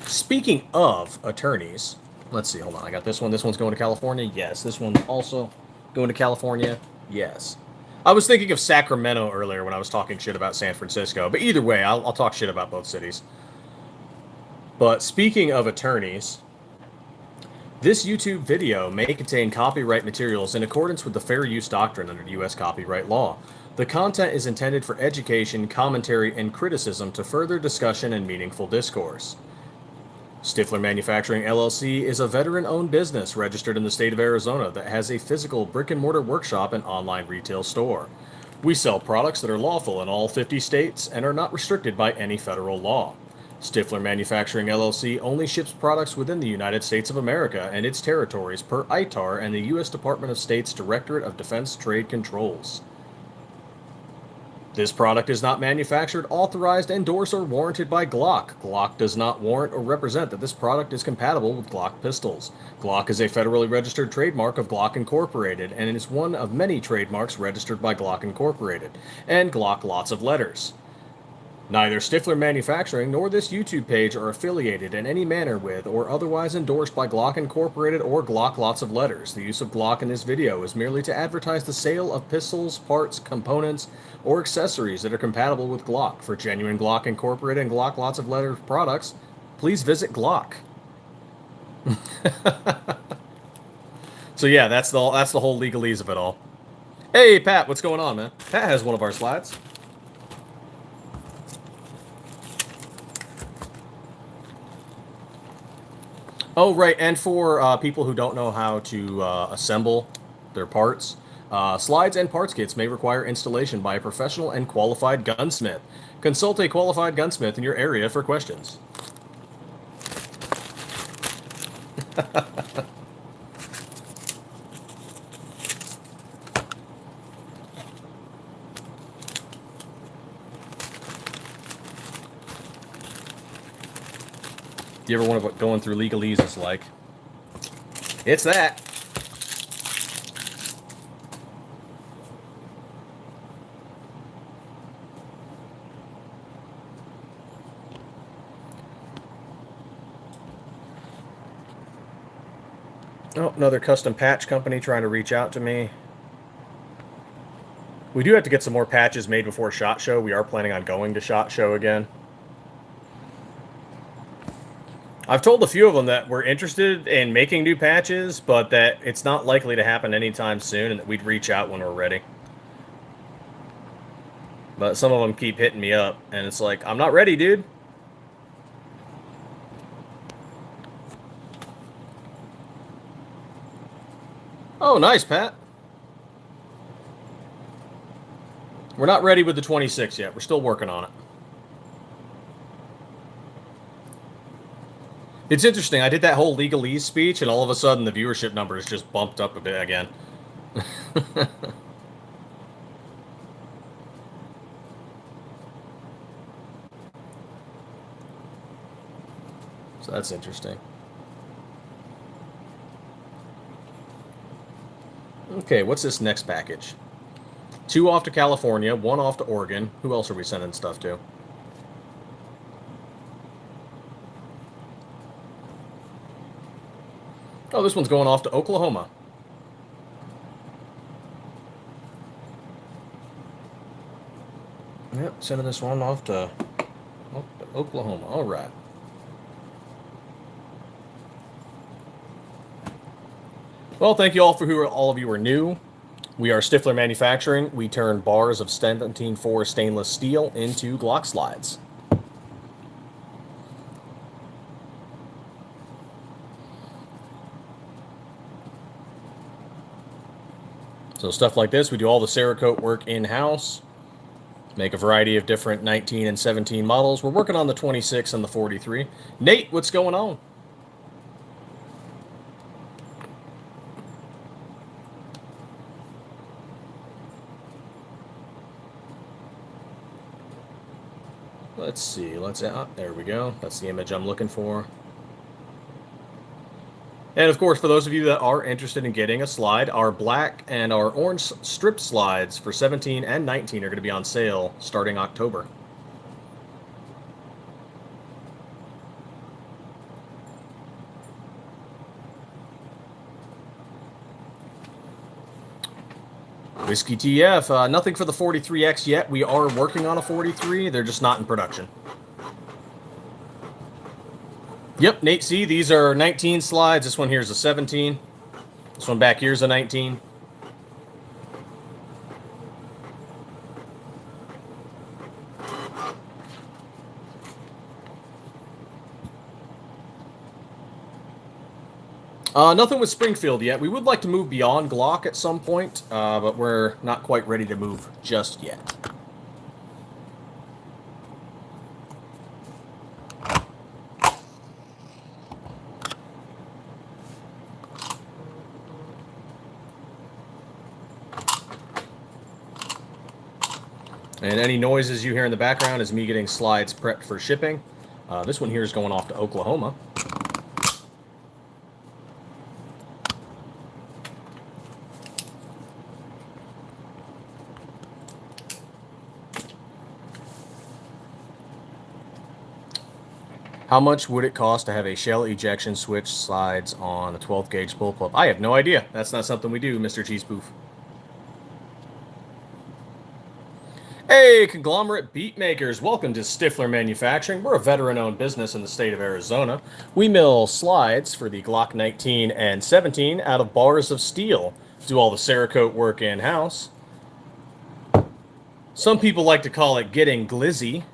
Speaking of attorneys, let's see, hold on. I got this one. This one's going to California. Yes. This one's also going to California. Yes. I was thinking of Sacramento earlier when I was talking shit about San Francisco. But either way, I'll talk shit about both cities. But speaking of attorneys, this YouTube video may contain copyright materials in accordance with the fair use doctrine under U.S. copyright law. The content is intended for education, commentary, and criticism to further discussion and meaningful discourse. Stiffler Manufacturing, LLC is a veteran-owned business registered in the state of Arizona that has a physical brick-and-mortar workshop and online retail store. We sell products that are lawful in all 50 states and are not restricted by any federal law. Stiffler Manufacturing, LLC only ships products within the United States of America and its territories per ITAR and the U.S. Department of State's Directorate of Defense Trade Controls. This product is not manufactured, authorized, endorsed, or warranted by Glock. Glock does not warrant or represent that this product is compatible with Glock pistols. Glock is a federally registered trademark of Glock Incorporated, and is one of many trademarks registered by Glock Incorporated, and Glock lots of letters. Neither Stiffler Manufacturing nor this YouTube page are affiliated in any manner with or otherwise endorsed by Glock Incorporated or Glock Lots of Letters. The use of Glock in this video is merely to advertise the sale of pistols, parts, components, or accessories that are compatible with Glock. For genuine Glock Incorporated and Glock Lots of Letters products, please visit Glock. So yeah, that's the whole legalese of it all. Hey Pat, what's going on, man? Pat has one of our slides. Oh, right, and for people who don't know how to assemble their parts, slides and parts kits may require installation by a professional and qualified gunsmith. Consult a qualified gunsmith in your area for questions. Do you ever wonder what going through legalese is like? It's that. Oh, another custom patch company trying to reach out to me. We do have to get some more patches made before SHOT Show. We are planning on going to SHOT Show again. I've told a few of them that we're interested in making new patches, but that it's not likely to happen anytime soon and that we'd reach out when we're ready. But some of them keep hitting me up, and it's like, I'm not ready, dude. Oh, nice, Pat. We're not ready with the 26 yet. We're still working on it. It's interesting. I did that whole legalese speech, and all of a sudden the viewership numbers just bumped up a bit again. So that's interesting. Okay, what's this next package? 2 off to California, 1 off to Oregon. Who else are we sending stuff to? Oh, this one's going off to Oklahoma. Yep, sending this one off to Oklahoma. All right. Well, thank you all for all of you are new. We are Stiffler Manufacturing. We turn bars of 17.4 stainless steel into Glock slides. So stuff like this, we do all the Cerakote work in-house. Make a variety of different 19 and 17 models. We're working on the 26 and the 43. Nate, what's going on? Let's see. There we go. That's the image I'm looking for. And of course, for those of you that are interested in getting a slide, our black and our orange strip slides for 17 and 19 are going to be on sale starting October. Whiskey TF, nothing for the 43X yet. We are working on a 43. They're just not in production. Yep, Nate, see, these are 19 slides. This one here is a 17. This one back here is a 19. Nothing with Springfield yet. We would like to move beyond Glock at some point, but we're not quite ready to move just yet. And any noises you hear in the background is me getting slides prepped for shipping. This one here is going off to Oklahoma. How much would it cost to have a shell ejection switch slides on a 12 gauge bullpup? I have no idea. That's not something we do, Mr. Cheese Poof. Hey, conglomerate beat makers, welcome to Stiffler Manufacturing. We're a veteran-owned business in the state of Arizona. We mill slides for the Glock 19 and 17 out of bars of steel. Do all the Cerakote work in-house. Some people like to call it getting glizzy.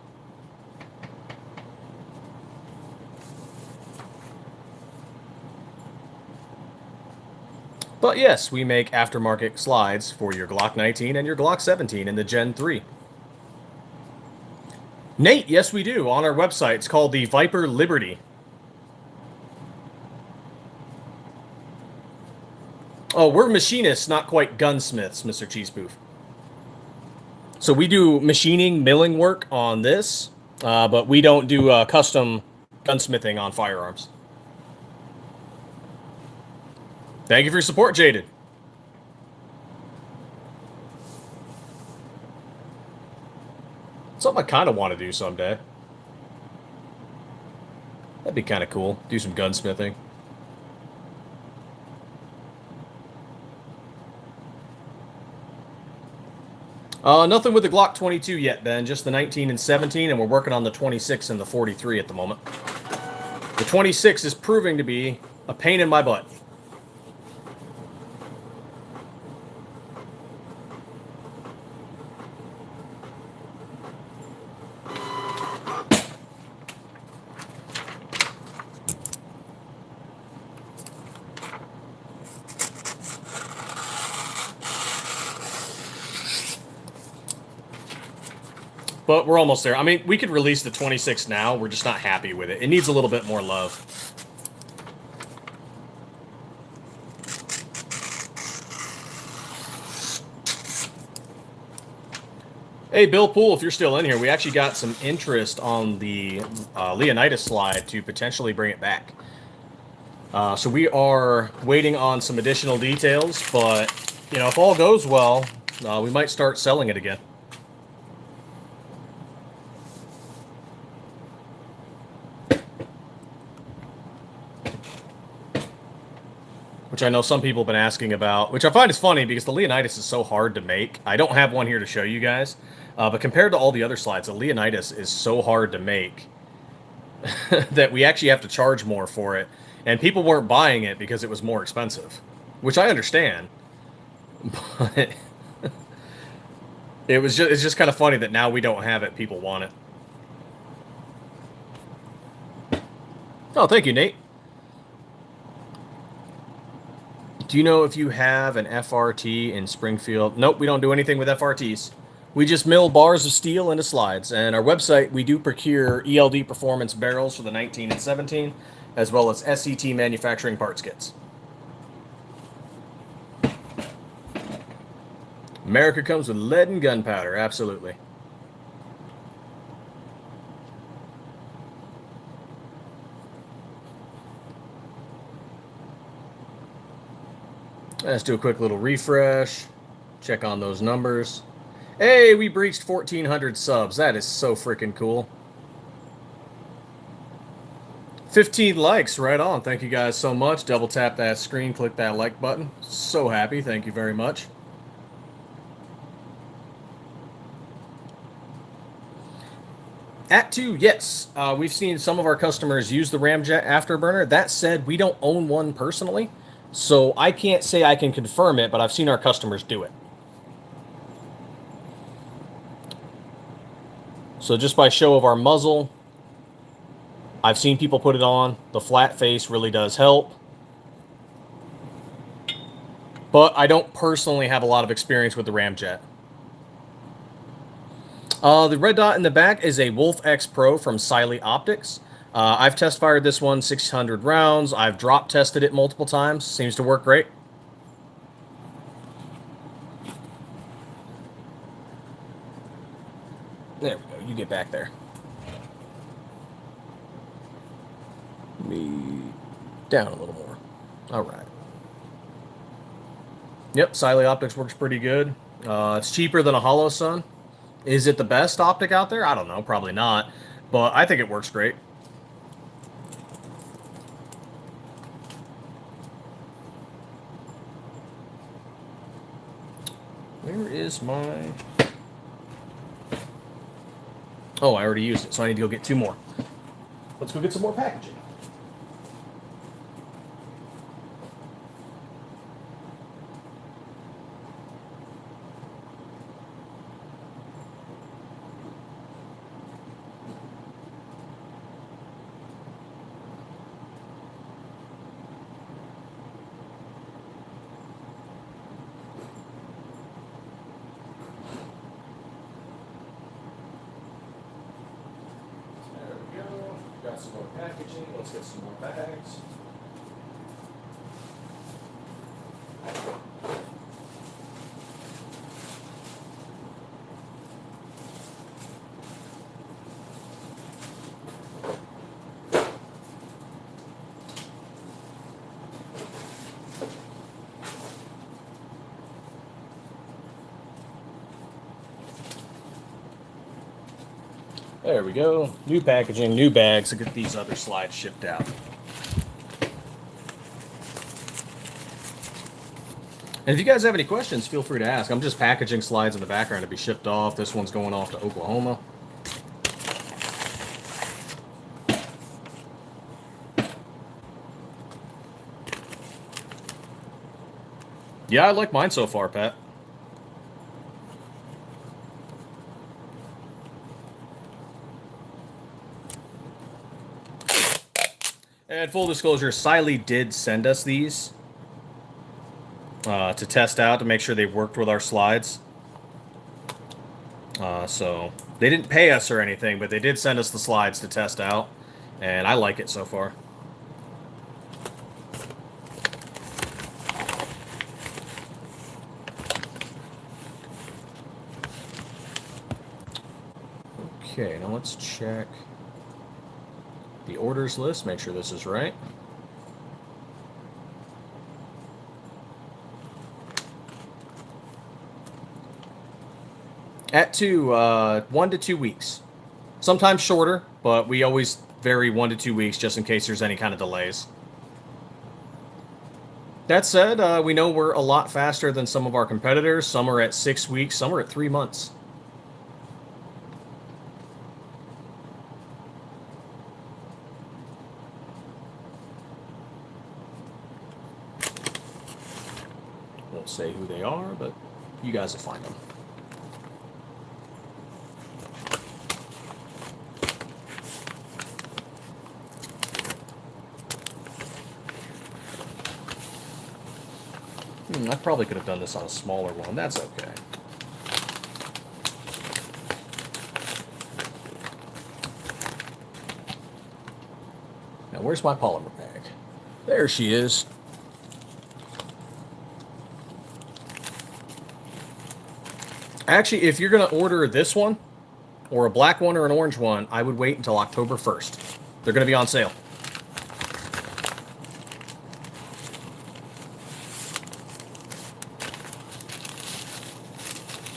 But yes, we make aftermarket slides for your Glock 19 and your Glock 17 in the Gen 3. Nate, yes we do. On our website, it's called the Viper Liberty. Oh, we're machinists, not quite gunsmiths, Mr. Cheese Poof. So we do machining, milling work on this, but we don't do custom gunsmithing on firearms. Thank you for your support, Jaded. Something I kind of want to do someday. That'd be kind of cool. Do some gunsmithing. Nothing with the Glock 22 yet, Ben. Just the 19 and 17, and we're working on the 26 and the 43 at the moment. The 26 is proving to be a pain in my butt. But we're almost there. I mean, we could release the 26 now. We're just not happy with it. It needs a little bit more love. Hey, Bill Poole, if you're still in here, we actually got some interest on the Leonidas slide to potentially bring it back. So we are waiting on some additional details, but, you know, if all goes well, we might start selling it again. Which I know some people have been asking about, which I find is funny because the Leonidas is so hard to make. I don't have one here to show you guys, but compared to all the other slides, the Leonidas is so hard to make that we actually have to charge more for it. And people weren't buying it because it was more expensive, which I understand. But it's just kind of funny that now we don't have it. People want it. Oh, thank you, Nate. Do you know if you have an FRT in Springfield? Nope, we don't do anything with FRTs. We just mill bars of steel into slides. And our website, we do procure ELD performance barrels for the 19 and 17, as well as SET manufacturing parts kits. America comes with lead and gunpowder, absolutely. Let's do a quick little refresh. Check on those numbers. Hey, we breached 1,400 subs. That is so freaking cool. 15 likes, right on. Thank you guys so much. Double tap that screen, click that like button. So happy. Thank you very much. At 2, yes. We've seen some of our customers use the Ramjet Afterburner. That said, we don't own one personally. So I can't say I can confirm it, but I've seen our customers do it. So just by show of our muzzle, I've seen people put it on. The flat face really does help. But I don't personally have a lot of experience with the Ramjet. The red dot in the back is a Wolf X Pro from Siley Optics. I've test fired this one 600 rounds. I've drop tested it multiple times. Seems to work great. There we go. You get back there. Me down a little more. All right. Yep, Siley Optics works pretty good. It's cheaper than a Hollow Sun. Is it the best optic out there? I don't know. Probably not. But I think it works great. Where is my... Oh, I already used it, so I need to go get 2 more. Let's go get some more packaging. Got some more packaging. Let's get some more bags. There we go. New packaging, new bags to get these other slides shipped out. And if you guys have any questions, feel free to ask. I'm just packaging slides in the background to be shipped off. This one's going off to Oklahoma. Yeah, I like mine so far, Pat. And full disclosure, Siley did send us these to test out to make sure they worked with our slides. So they didn't pay us or anything, but they did send us the slides to test out, and I like it so far. Okay, now let's check the orders list, make sure this is right. At 1 to 2 weeks. Sometimes shorter, but we always vary 1 to 2 weeks just in case there's any kind of delays. That said, we know we're a lot faster than some of our competitors. Some are at 6 weeks, some are at 3 months. Won't say who they are, but you guys will find them. I probably could have done this on a smaller one. That's okay. Now, where's my polymer bag? There she is. Actually, if you're going to order this one, or a black one or an orange one, I would wait until October 1st. They're going to be on sale.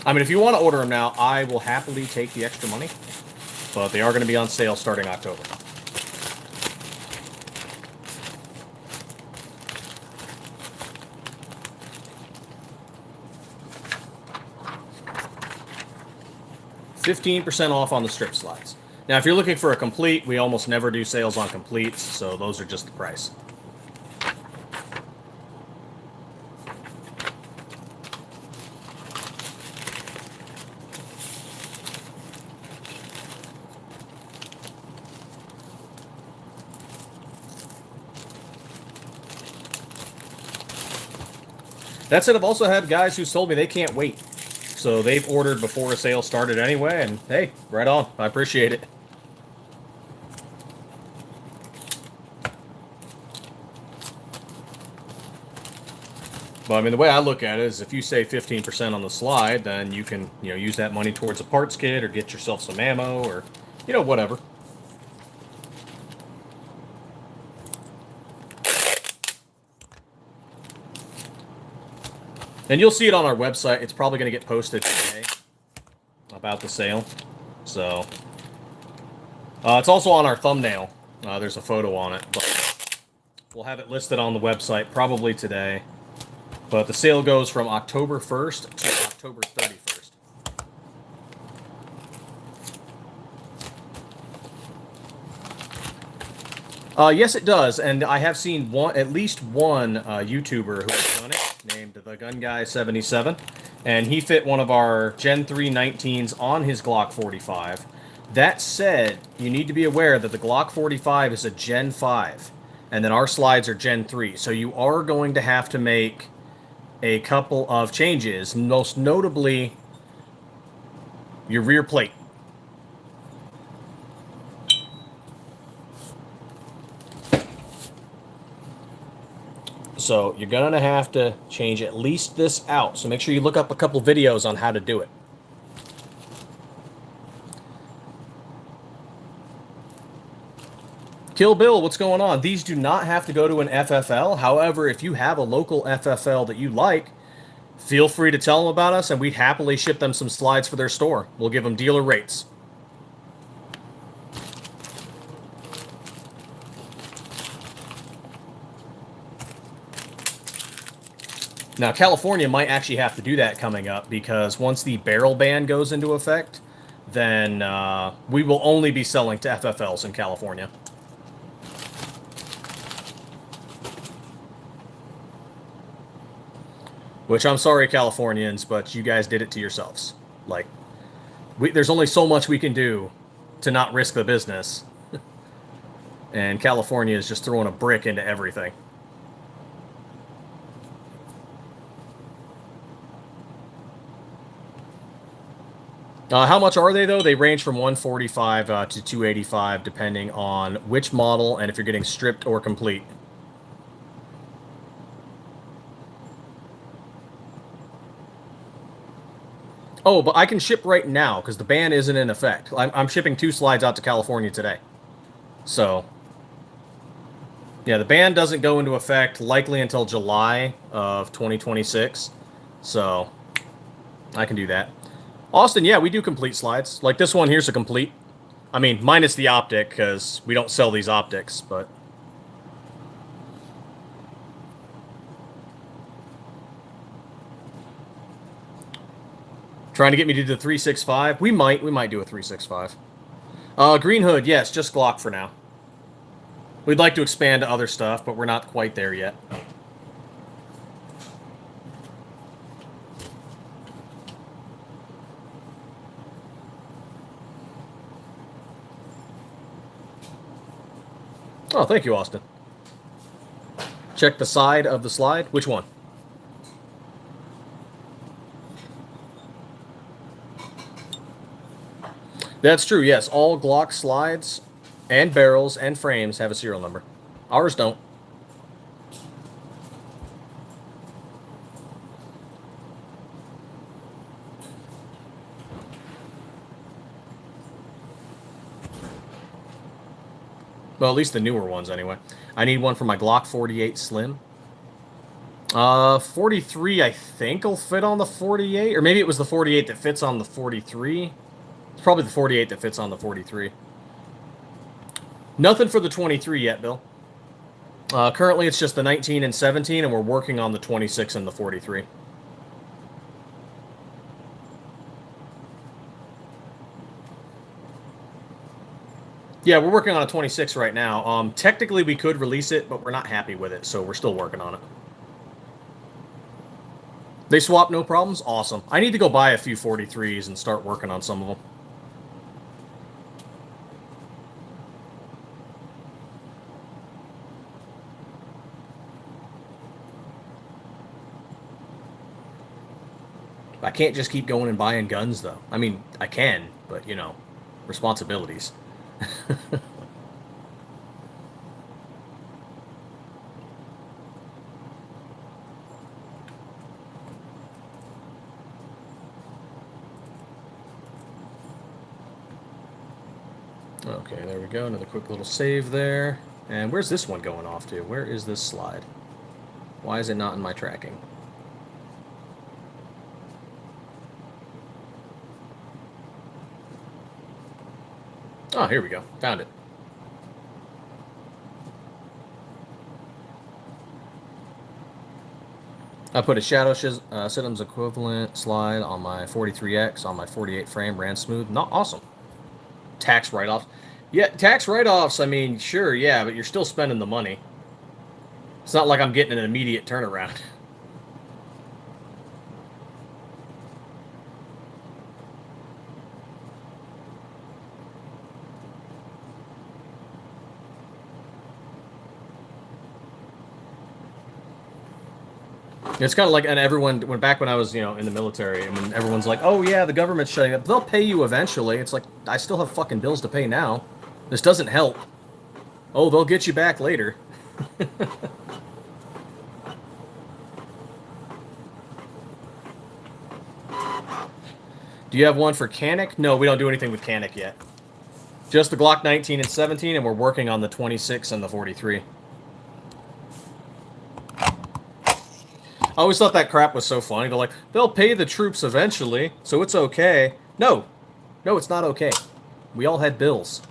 I mean, if you want to order them now, I will happily take the extra money. But they are going to be on sale starting October. $15% off on the strip slides. Now, if you're looking for a complete, we almost never do sales on completes, so those are just the price. That said, I've also had guys who's told me they can't wait. So they've ordered before a sale started anyway, and hey, right on. I appreciate it. But I mean, the way I look at it is if you say 15% on the slide, then you can, use that money towards a parts kit or get yourself some ammo or, whatever. And you'll see it on our website. It's probably going to get posted today about the sale. So, it's also on our thumbnail. There's a photo on it. But we'll have it listed on the website probably today. But the sale goes from October 1st to October 31st. Yes, it does, and I have seen at least one YouTuber who has done it, named the Gun Guy 77, and he fit one of our Gen 3 19s on his Glock 45. That said, you need to be aware that the Glock 45 is a Gen 5, and then our slides are Gen 3, so you are going to have to make a couple of changes, most notably your rear plate. So you're going to have to change at least this out. So make sure you look up a couple videos on how to do it. Kill Bill, what's going on? These do not have to go to an FFL. However, if you have a local FFL that you like, feel free to tell them about us, and we'd happily ship them some slides for their store. We'll give them dealer rates. Now, California might actually have to do that coming up, because once the barrel ban goes into effect, then we will only be selling to FFLs in California. Which, I'm sorry, Californians, but you guys did it to yourselves. Like, there's only so much we can do to not risk the business. And California is just throwing a brick into everything. How much are they, though? They range from 145 to 285, depending on which model and if you're getting stripped or complete. Oh, but I can ship right now because the ban isn't in effect. I'm shipping 2 slides out to California today. So, yeah, the ban doesn't go into effect likely until July of 2026. So, I can do that. Austin, yeah, we do complete slides. Like this one here's a complete. I mean, minus the optic because we don't sell these optics, but... Trying to get me to do the 365? We might do a 365. Green Hood, yes, just Glock for now. We'd like to expand to other stuff, but we're not quite there yet. Oh, thank you, Austin. Check the side of the slide. Which one? That's true, yes. All Glock slides and barrels and frames have a serial number. Ours don't. Well, at least the newer ones, anyway. I need one for my Glock 48 Slim. 43, I think, will fit on the 48. Or maybe it was the 48 that fits on the 43. It's probably the 48 that fits on the 43. Nothing for the 23 yet, Bill. Currently, it's just the 19 and 17, and we're working on the 26 and the 43. Yeah, we're working on a 26 right now. Technically, we could release it, but we're not happy with it, so we're still working on it. They swap, no problems? Awesome. I need to go buy a few 43s and start working on some of them. I can't just keep going and buying guns, though. I mean, I can, but, you know, responsibilities. Okay, there we go. Another quick little save there. And where's this one going off to? Where is this slide? Why is it not in my tracking? Oh, here we go. Found it. I put a shadow Siddham's equivalent slide on my 43X on my 48 frame, ran smooth. Not awesome. Tax write-offs. Yeah, tax write-offs, I mean, sure, yeah, but you're still spending the money. It's not like I'm getting an immediate turnaround. It's kind of like, and everyone, back when I was, in the military, and when everyone's like, oh yeah, the government's shutting up, they'll pay you eventually. It's like, I still have fucking bills to pay now. This doesn't help. Oh, they'll get you back later. Do you have one for Canic? No, we don't do anything with Canic yet. Just the Glock 19 and 17, and we're working on the 26 and the 43. I always thought that crap was so funny. They're like, they'll pay the troops eventually, so it's okay. No. No, it's not okay. We all had bills.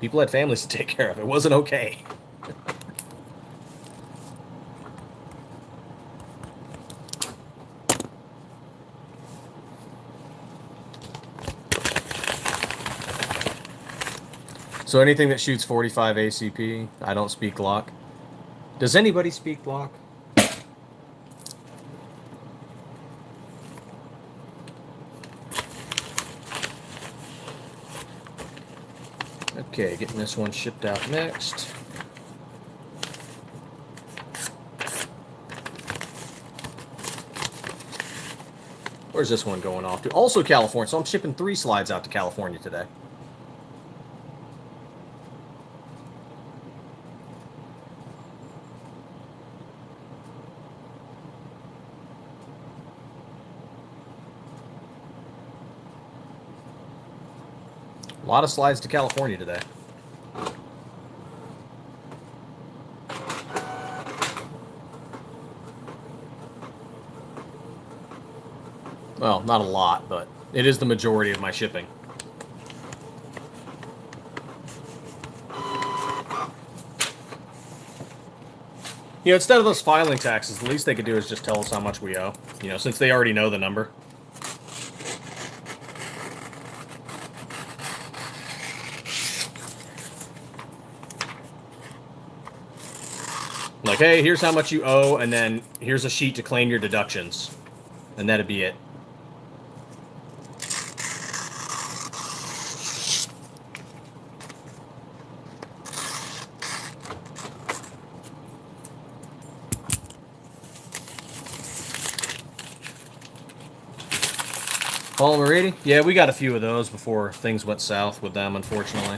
People had families to take care of. It wasn't okay. So anything that shoots 45 ACP, I don't speak Glock. Does anybody speak Glock? Okay, getting this one shipped out next. Where's this one going off to? Also California, so I'm shipping 3 slides out to California today. A lot of slides to California today. Well, not a lot, but it is the majority of my shipping. Instead of those filing taxes, the least they could do is just tell us how much we owe. Since they already know the number. Like, hey, here's how much you owe, and then here's a sheet to claim your deductions. And that'd be it. Polymer 80? Yeah, we got a few of those before things went south with them, unfortunately.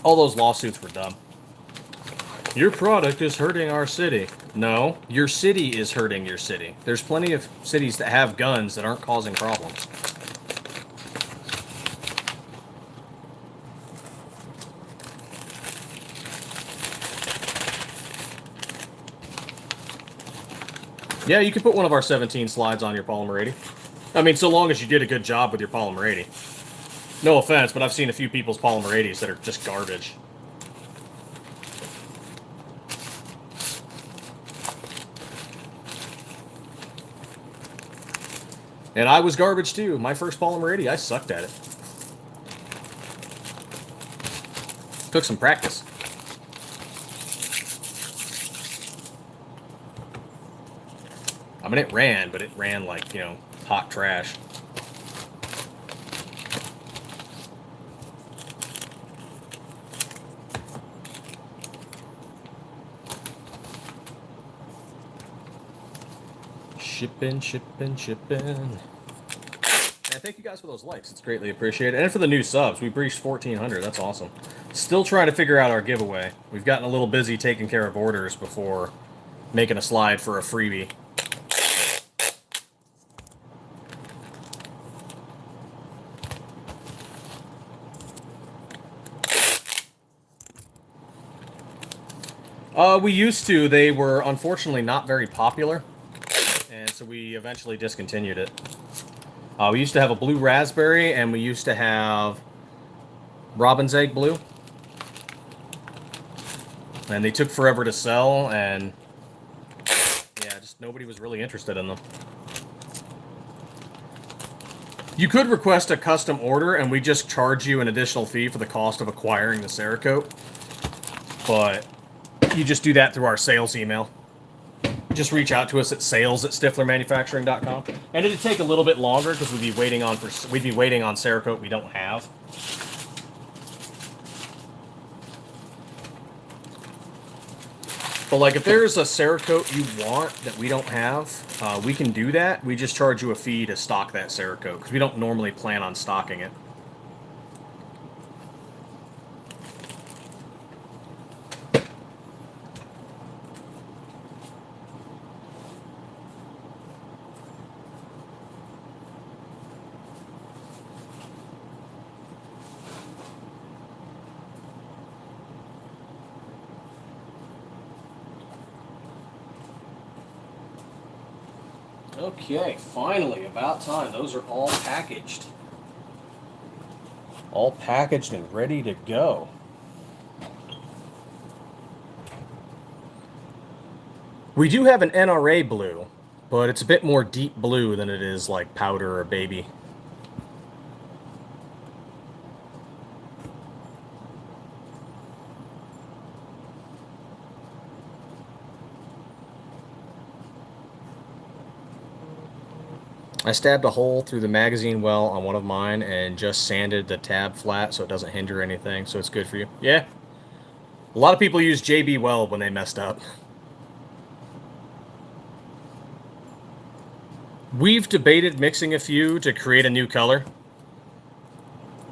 All those lawsuits were dumb. Your product is hurting our city. No, your city is hurting your city. There's plenty of cities that have guns that aren't causing problems. Yeah, you can put one of our 17 slides on your Polymer 80. I mean, so long as you did a good job with your Polymer 80. No offense, but I've seen a few people's Polymer 80s that are just garbage. And I was garbage too. My first Polymer 80, I sucked at it. Took some practice. I mean, it ran, but it ran like, hot trash. Shipping. And thank you guys for those likes. It's greatly appreciated. And for the new subs, we breached 1,400. That's awesome. Still trying to figure out our giveaway. We've gotten a little busy taking care of orders before making a slide for a freebie. We used to. They were unfortunately not very popular, and so we eventually discontinued it. We used to have a blue raspberry, and we used to have robin's egg blue, and they took forever to sell, and yeah, just nobody was really interested in them. You could request a custom order, and we just charge you an additional fee for the cost of acquiring the Cerakote, but you just do that through our sales email. Just reach out to us at sales@stifflermanufacturing.com, and it'd take a little bit longer because we'd be waiting on Cerakote we don't have. But like if there's a Cerakote you want that we don't have, we can do that. We just charge you a fee to stock that Cerakote because we don't normally plan on stocking it. Okay, finally, about time. Those are all packaged. All packaged and ready to go. We do have an NRA blue, but it's a bit more deep blue than it is like powder or baby. I stabbed a hole through the magazine well on one of mine and just sanded the tab flat so it doesn't hinder anything, so it's good for you. Yeah. A lot of people use JB Weld when they messed up. We've debated mixing a few to create a new color,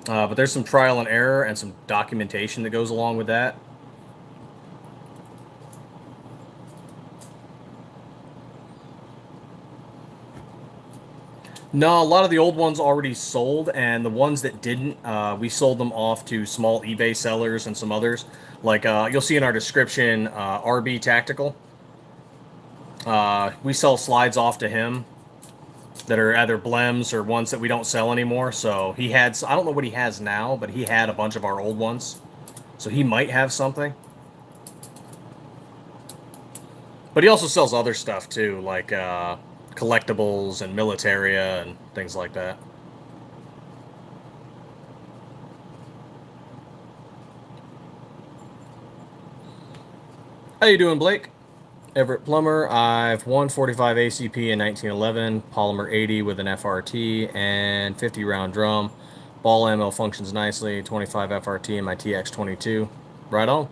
but there's some trial and error and some documentation that goes along with that. No, a lot of the old ones already sold, and the ones that didn't, we sold them off to small eBay sellers and some others. Like you'll see in our description, RB Tactical. We sell slides off to him that are either blems or ones that we don't sell anymore. So he had, I don't know what he has now, but he had a bunch of our old ones. So he might have something. But he also sells other stuff too, like collectibles and militaria and things like that. How you doing, Blake? Everett Plumber. I've 145 ACP in 1911, polymer 80 with an FRT, and 50 round drum. Ball ammo functions nicely. 25 FRT in my TX22. Right on.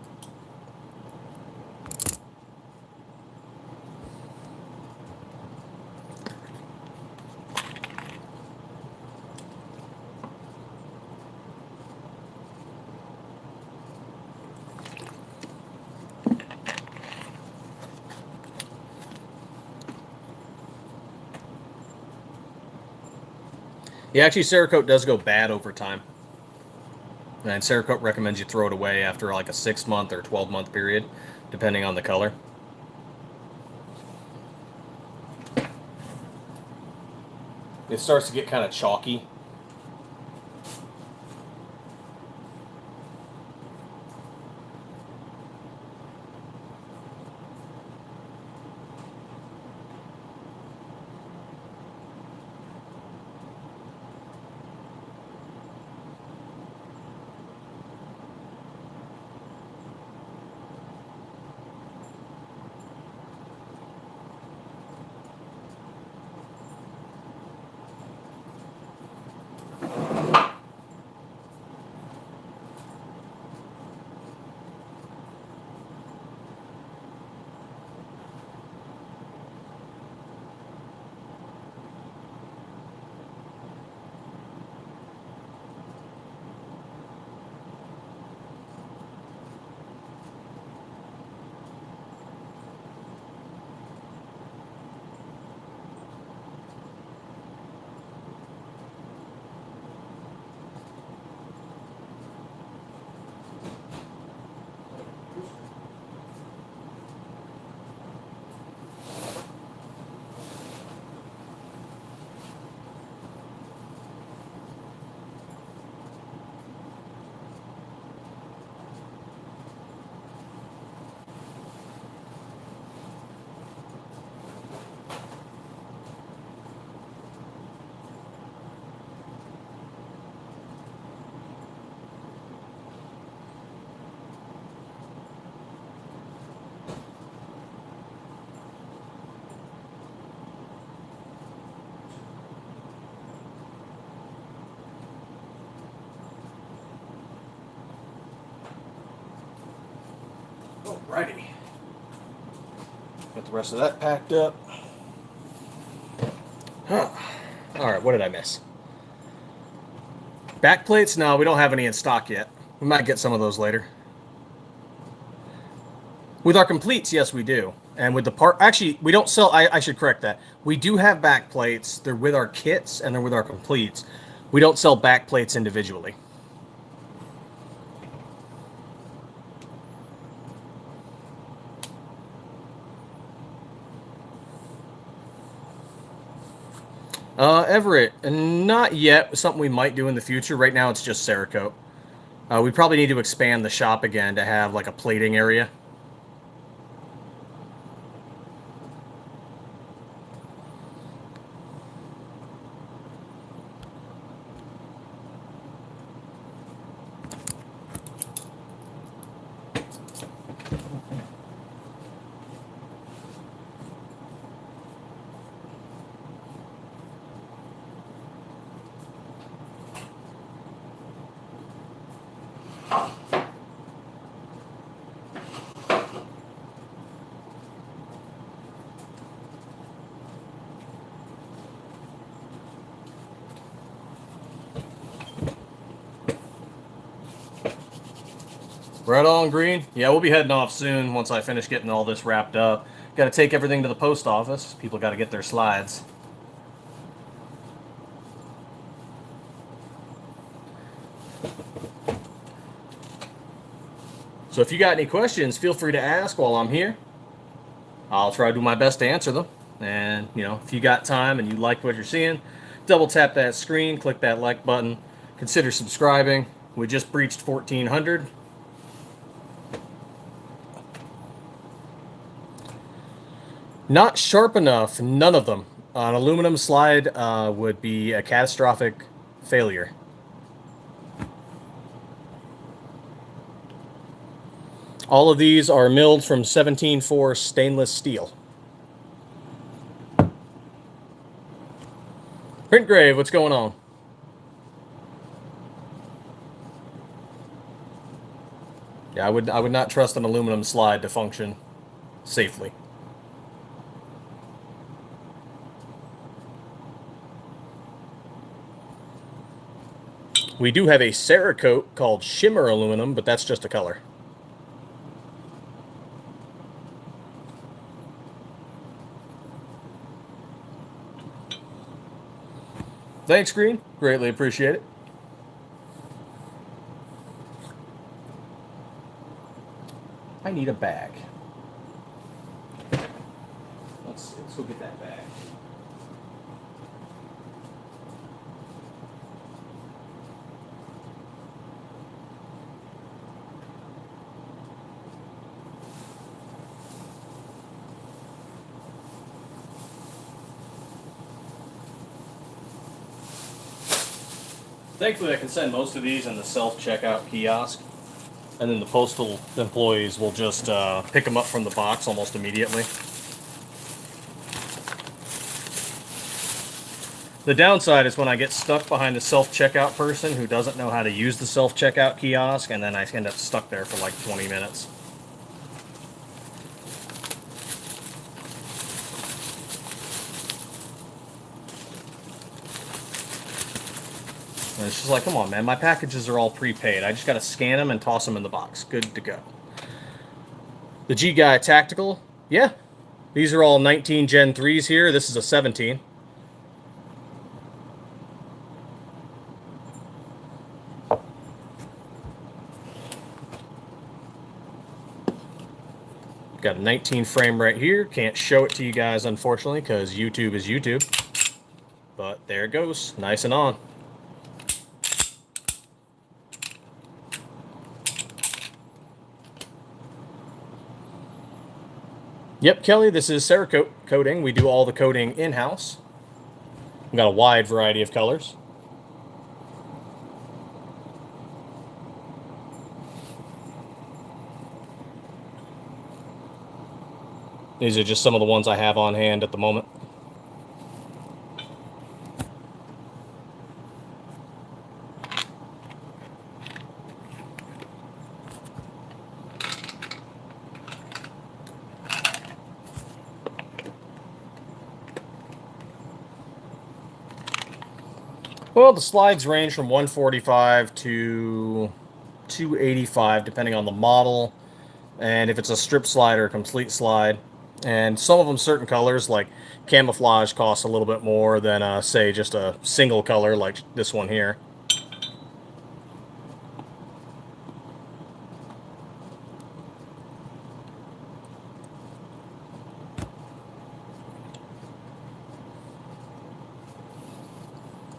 Yeah, actually, Cerakote does go bad over time. And Cerakote recommends you throw it away after like a 6-month or 12-month period, depending on the color. It starts to get kind of chalky. Alrighty. Got the rest of that packed up. Huh. Alright, what did I miss? Back plates? No, we don't have any in stock yet. We might get some of those later. With our completes, yes, we do. And with the part, actually, we don't sell, I should correct that. We do have back plates. They're with our kits and they're with our completes. We don't sell back plates individually. Everett, not yet. Something we might do in the future. Right now, it's just Cerakote. We probably need to expand the shop again to have like a plating area. Right on, Green. Yeah, we'll be heading off soon once I finish getting all this wrapped up. Got to take everything to the post office. People got to get their slides. So if you got any questions, feel free to ask while I'm here. I'll try to do my best to answer them. And, you know, if you got time and you like what you're seeing, double tap that screen, click that like button, consider subscribing. We just breached 1,400. Not sharp enough, none of them. An aluminum slide would be a catastrophic failure. All of these are milled from 17.4 stainless steel. Printgrave, what's going on? Yeah, I would not trust an aluminum slide to function safely. We do have a Cerakote called Shimmer Aluminum, but that's just a color. Thanks, Green. Greatly appreciate it. I need a bag. Let's go get that bag. Thankfully, I can send most of these in the self-checkout kiosk, and then the postal employees will just pick them up from the box almost immediately. The downside is when I get stuck behind a self-checkout person who doesn't know how to use the self-checkout kiosk, and then I end up stuck there for like 20 minutes. And it's just like, come on, man, my packages are all prepaid. I just got to scan them and toss them in the box. Good to go. The G-Guy Tactical, yeah. These are all 19 Gen 3s here. This is a 17. Got a 19 frame right here. Can't show it to you guys, unfortunately, because YouTube is YouTube. But there it goes, nice and on. Yep, Kelly, this is Cerakote coating. We do all the coating in-house. We've got a wide variety of colors. These are just some of the ones I have on hand at the moment. Well, the slides range from 145 to 285, depending on the model, and if it's a strip slide or a complete slide. And some of them, certain colors, like camouflage, costs a little bit more than, say, just a single color like this one here.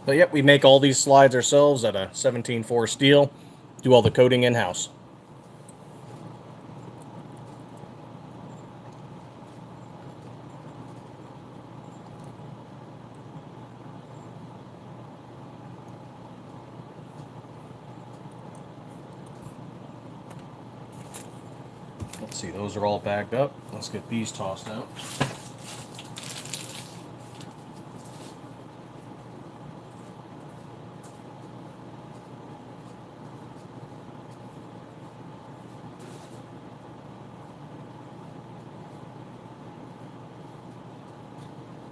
But yep, we make all these slides ourselves at a 17.4 steel, do all the coating in-house. Let's see, those are all bagged up. Let's get these tossed out.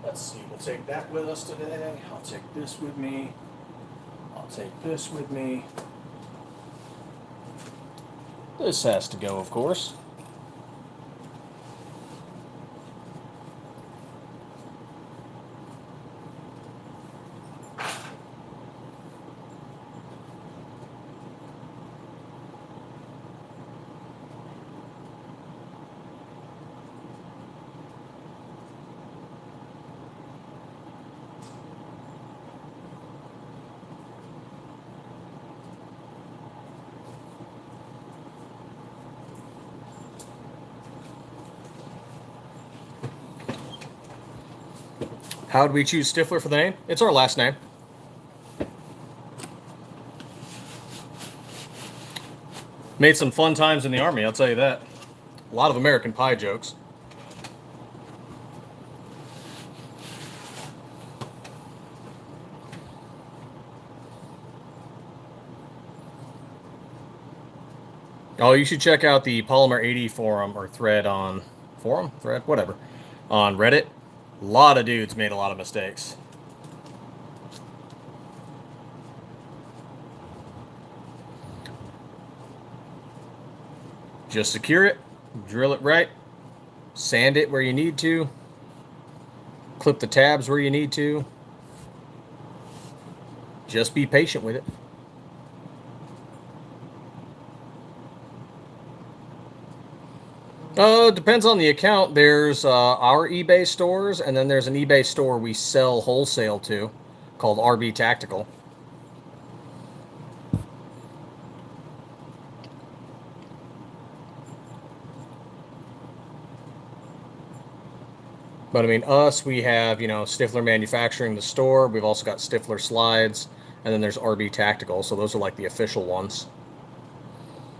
Let's see, we'll take that with us today. I'll take this with me. I'll take this with me. This has to go, of course. How did we choose Stiffler for the name? It's our last name. Made some fun times in the Army, I'll tell you that. A lot of American Pie jokes. Oh, you should check out the Polymer 80 forum or thread on... Forum? Thread? Whatever. On Reddit. A lot of dudes made a lot of mistakes. Just secure it, drill it right, sand it where you need to, clip the tabs where you need to. Just be patient with it. Depends on the account. There's our eBay stores, and then there's an eBay store we sell wholesale to called RB Tactical. But I mean, we have, Stiffler Manufacturing, the store. We've also got Stiffler Slides, and then there's RB Tactical. So those are like the official ones.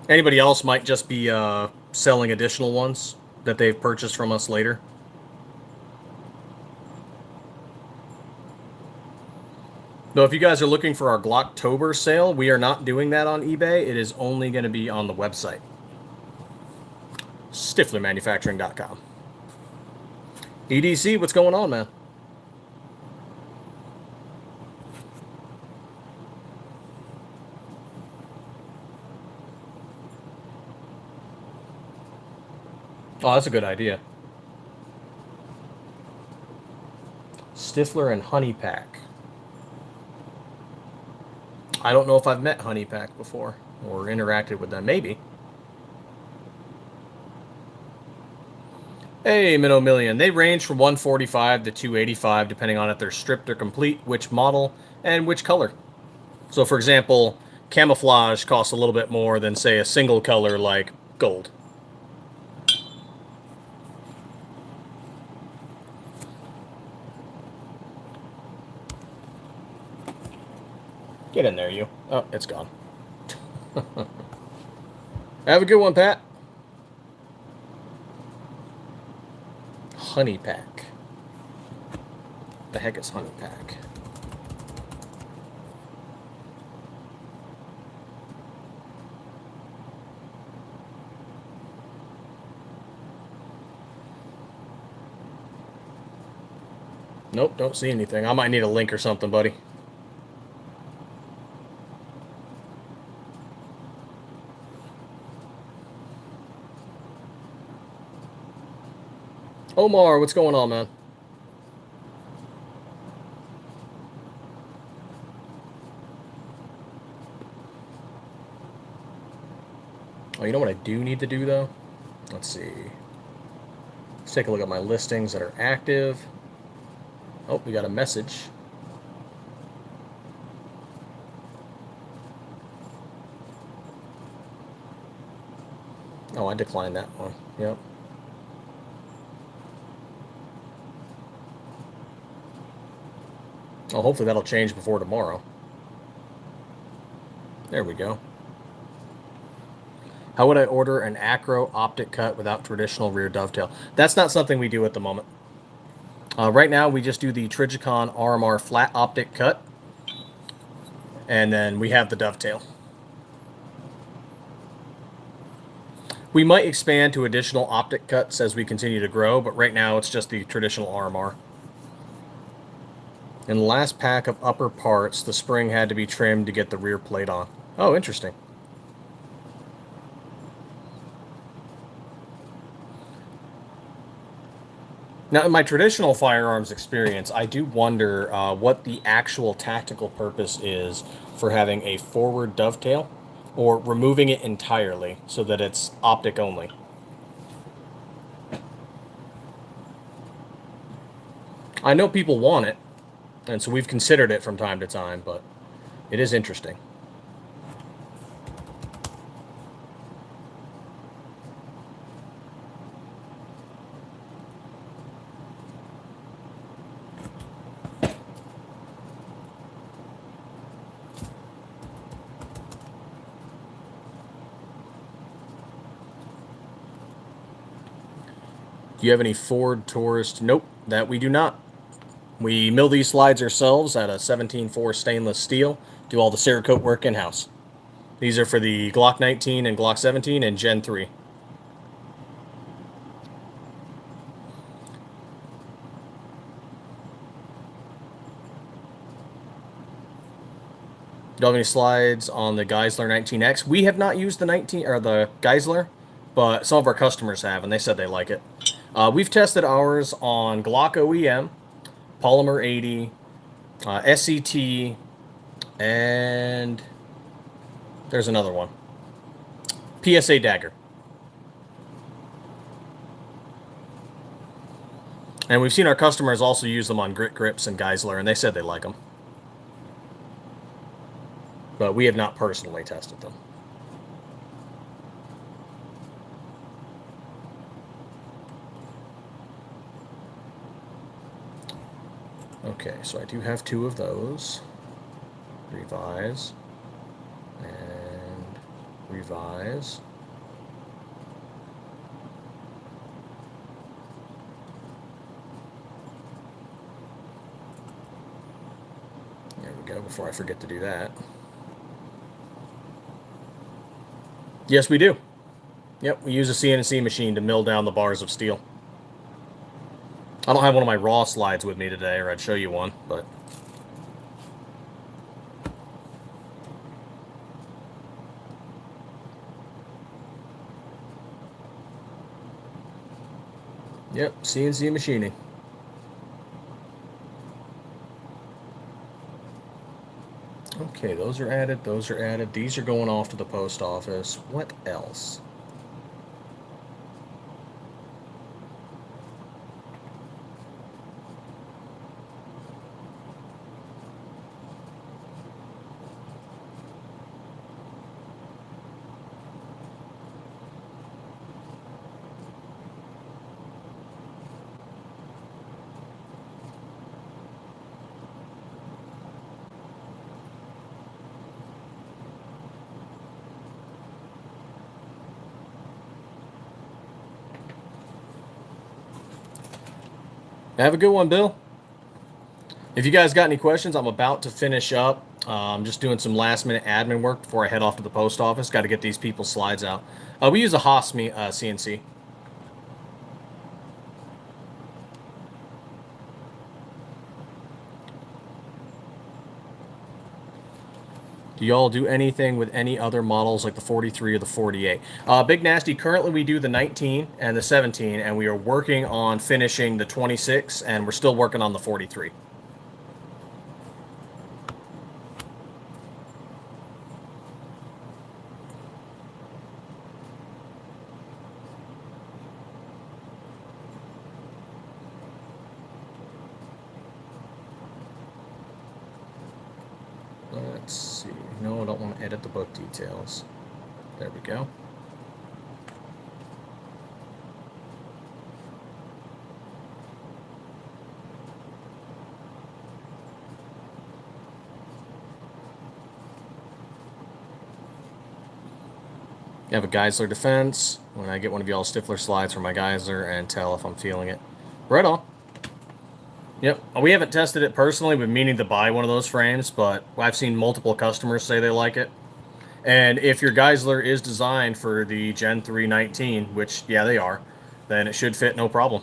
Anybody else might just be selling additional ones that they've purchased from us later. Though if you guys are looking for our Glocktober sale, we are not doing that on eBay. It is only going to be on the website. StifflerManufacturing.com. EDC, what's going on, man? Oh, that's a good idea. Stiffler and Honey Pack. I don't know if I've met Honey Pack before or interacted with them. Maybe. Hey, Minnow Million. They range from 145 to 285, depending on if they're stripped or complete, which model, and which color. So, for example, camouflage costs a little bit more than, say, a single color like gold. Get in there, you. Oh, it's gone. Have a good one, Pat. Honey Pack. The heck is Honey Pack? Nope, don't see anything. I might need a link or something, buddy. Omar, what's going on, man? Oh, you know what I do need to do, though? Let's see. Let's take a look at my listings that are active. Oh, we got a message. Oh, I declined that one. Yep. Oh, hopefully that'll change before tomorrow. There we go. How would I order an acro optic cut without traditional rear dovetail? That's not something we do at the moment. Right now, we just do the Trijicon RMR flat optic cut, and then we have the dovetail. We might expand to additional optic cuts as we continue to grow, but right now it's just the traditional RMR. In the last pack of upper parts, the spring had to be trimmed to get the rear plate on. Oh, interesting. Now, in my traditional firearms experience, I do wonder what the actual tactical purpose is for having a forward dovetail or removing it entirely so that it's optic only. I know people want it, and so we've considered it from time to time, but it is interesting. Do you have any Ford Tourist? Nope, that we do not. We mill these slides ourselves at a 17.4 stainless steel, do all the Cerakote work in-house. These are for the Glock 19 and Glock 17 and Gen 3. Do you have any slides on the Geisler 19X? We have not used the 19 or the Geisler, but some of our customers have, and they said they like it. We've tested ours on Glock OEM, Polymer 80, SCT, and there's another one. PSA Dagger. And we've seen our customers also use them on Grit Grips and Geisler, and they said they like them. But we have not personally tested them. Okay, so I do have 2 of those. Revise. And revise. There we go, before I forget to do that. Yes, we do. Yep, we use a CNC machine to mill down the bars of steel. I don't have one of my raw slides with me today, or I'd show you one, but... Yep, CNC machining. Okay, those are added, those are added. These are going off to the post office. What else? Have a good one, Bill. If you guys got any questions, I'm about to finish up. I'm just doing some last-minute admin work before I head off to the post office. Got to get these people's slides out. We use a Haas CNC. Do y'all do anything with any other models like the 43 or the 48? Big Nasty, currently we do the 19 and the 17, and we are working on finishing the 26, and we're still working on the 43. Let's see. No, I don't want to edit the book details. There we go. You have a Geisler defense. When I get one of y'all Stiffler slides from my Geisler and tell if I'm feeling it. Right on. Yep. We haven't tested it personally. We've been meaning to buy one of those frames, but I've seen multiple customers say they like it. And if your Geisler is designed for the Gen 3 19, which, yeah, they are, then it should fit no problem.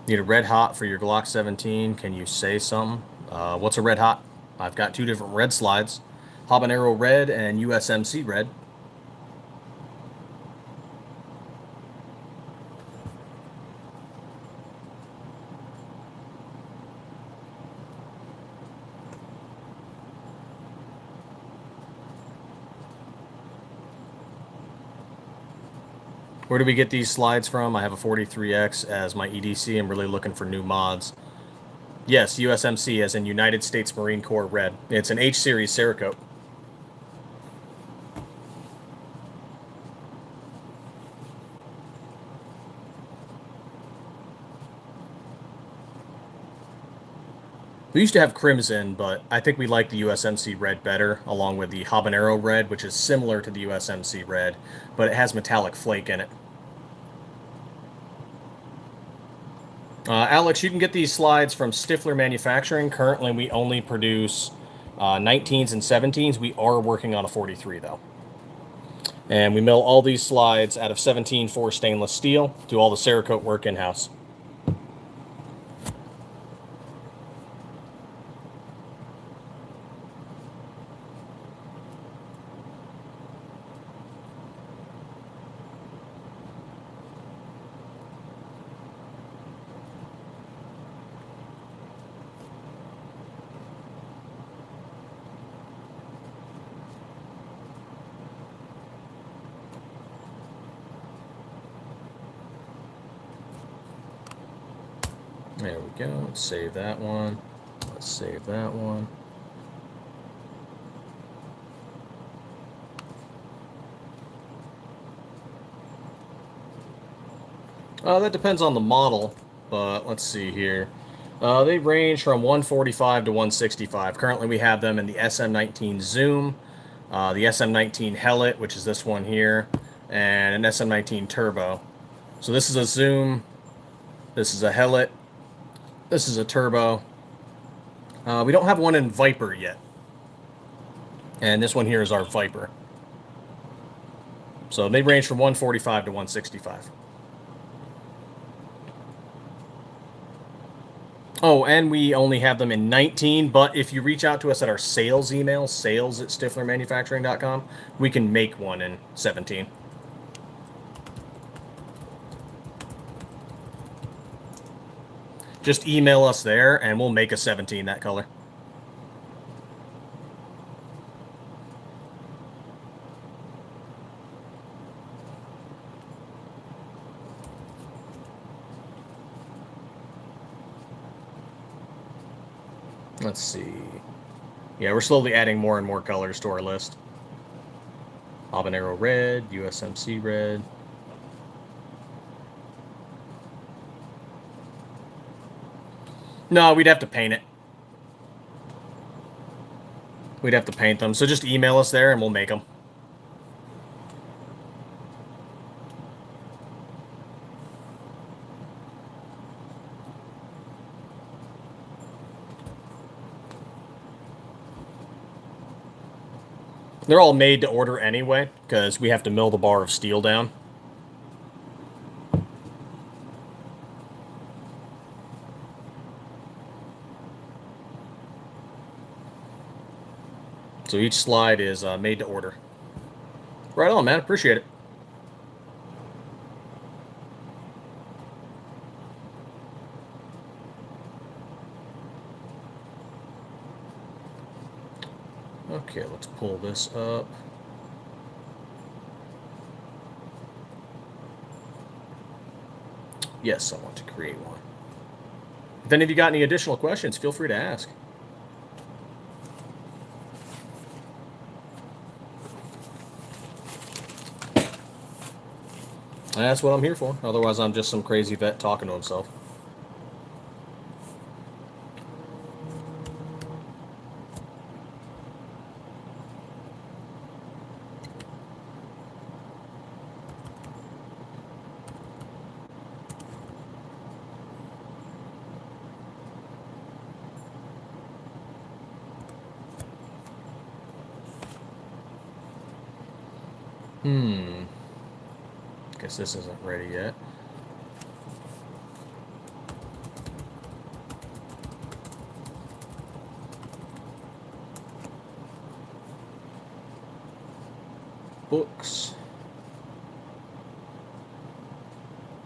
Need a red hot for your Glock 17. Can you say something? What's a red hot? I've got two different red slides. Habanero red and USMC red. Where do we get these slides from? I have a 43X as my EDC. I'm really looking for new mods. Yes, USMC as in United States Marine Corps red. It's an H series Cerakote. We used to have Crimson, but I think we like the USMC red better, along with the Habanero red, which is similar to the USMC red, but it has metallic flake in it. Alex, you can get these slides from Stiffler Manufacturing. Currently, we only produce 19s and 17s. We are working on a 43, though. And we mill all these slides out of 17-4 stainless steel, do all the Cerakote work in-house. There we go. Let's save that one. Let's save that one. That depends on the model, but let's see here. They range from 145 to 165. Currently, we have them in the SM19 Zoom, the SM19 Hellet, which is this one here, and an SM19 Turbo. So this is a Zoom, this is a Hellet, this is a Turbo. We don't have one in Viper yet. And this one here is our Viper. So they range from 145 to 165. Oh, and we only have them in 19, but if you reach out to us at our sales email, sales@stifflermanufacturing.com, we can make one in 17. Just email us there, and we'll make a 17 that color. Let's see. Yeah, we're slowly adding more and more colors to our list. Habanero red, USMC red. No, we'd have to paint it. We'd have to paint them. So just email us there and we'll make them. They're all made to order anyway, because we have to mill the bar of steel down. So each slide is made to order. Right on, man. Appreciate it. Okay, let's pull this up. Yes, I want to create one. If any of you got any additional questions, feel free to ask. That's what I'm here for. Otherwise, I'm just some crazy vet talking to himself. Guess this isn't ready yet. Books.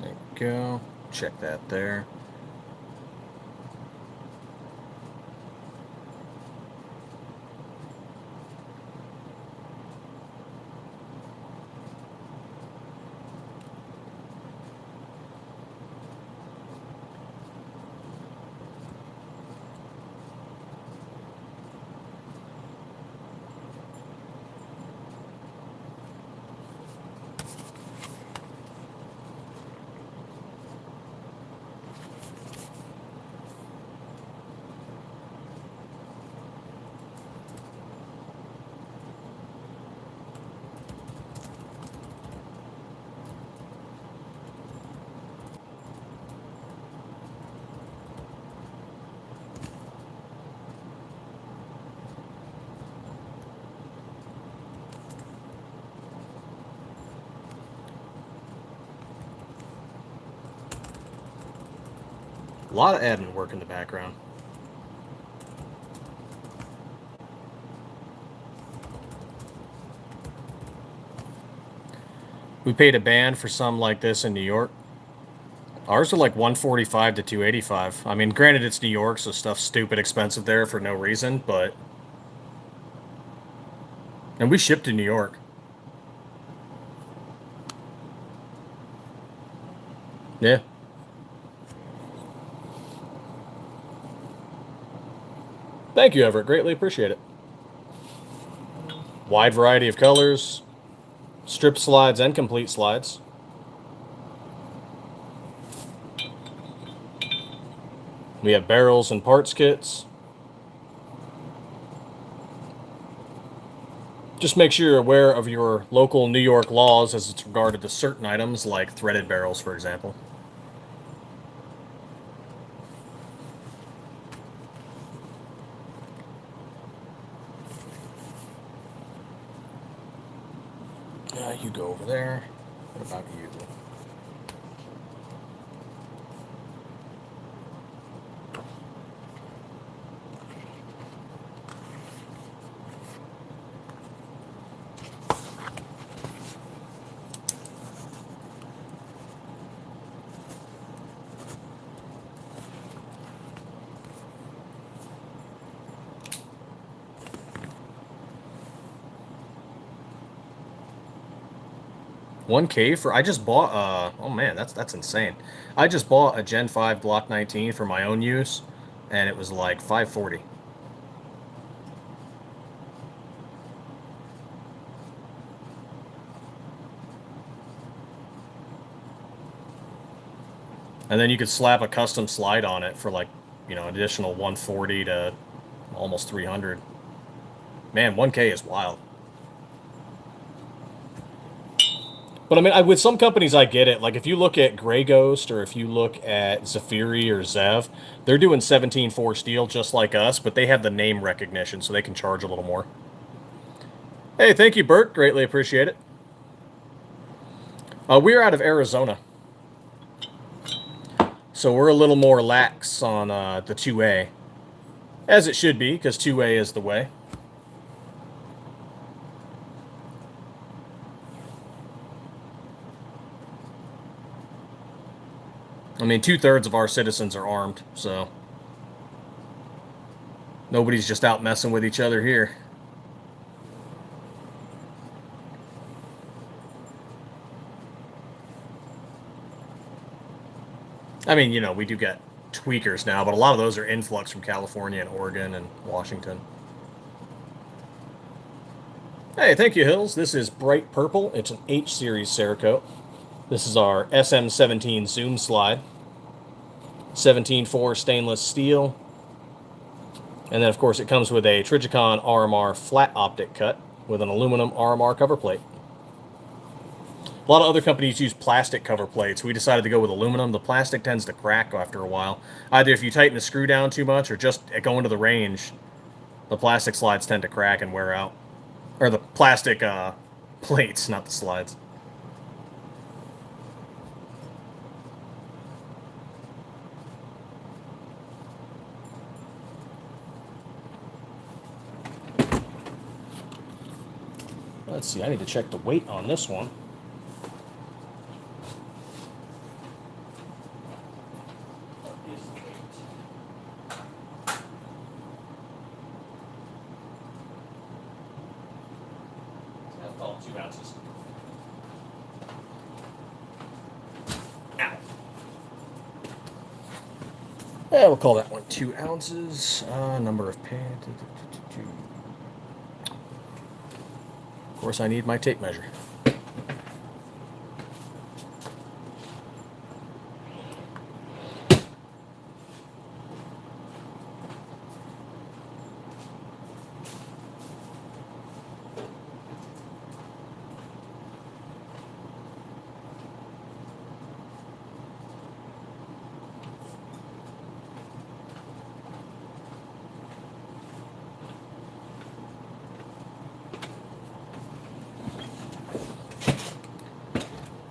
There we go. Check that there. A lot of admin work in the background. We paid a band for some like this in New York. Ours are like 145 to 285. I mean, granted it's New York, so stuff's stupid expensive there for no reason, but and we shipped to New York. Yeah. Thank you, Everett. Greatly appreciate it. Wide variety of colors, strip slides and complete slides. We have barrels and parts kits. Just make sure you're aware of your local New York laws as it's regarded to certain items like threaded barrels, for example. You go over there. What about you? $1K for I just bought oh man, that's insane. I just bought a Gen 5 Glock 19 for my own use and it was like 540. And then you could slap a custom slide on it for like, you know, an additional 140 to almost 300. Man, 1K is wild. But I mean, with some companies, I get it. Like if you look at Grey Ghost or if you look at Zafiri or Zev, they're doing 17.4 steel just like us, but they have the name recognition, so they can charge a little more. Hey, thank you, Bert. Greatly appreciate it. We're out of Arizona, so we're a little more lax on the 2A, as it should be, because 2A is the way. I mean, 2/3 of our citizens are armed, so nobody's just out messing with each other here. I mean, you know, we do get tweakers now, but a lot of those are influx from California and Oregon and Washington. Hey, thank you, Hills. This is bright purple. It's an H series Cerakote. This is our SM17 zoom slide. 17.4 stainless steel. And then, of course, it comes with a Trijicon RMR flat optic cut with an aluminum RMR cover plate. A lot of other companies use plastic cover plates. We decided to go with aluminum. The plastic tends to crack after a while. Either if you tighten the screw down too much or just go into the range, the plastic slides tend to crack and wear out. Or the plastic plates, not the slides. Let's see, I need to check the weight on this one. About 2 ounces. Ow. Yeah, we'll call that one 2 ounces. Number of pants. Of course, I need my tape measure.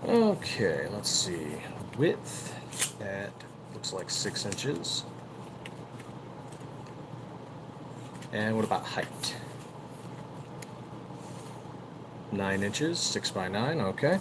Okay, let's see. Width at looks like 6 inches. And what about height? 9 inches, 6 by 9, okay.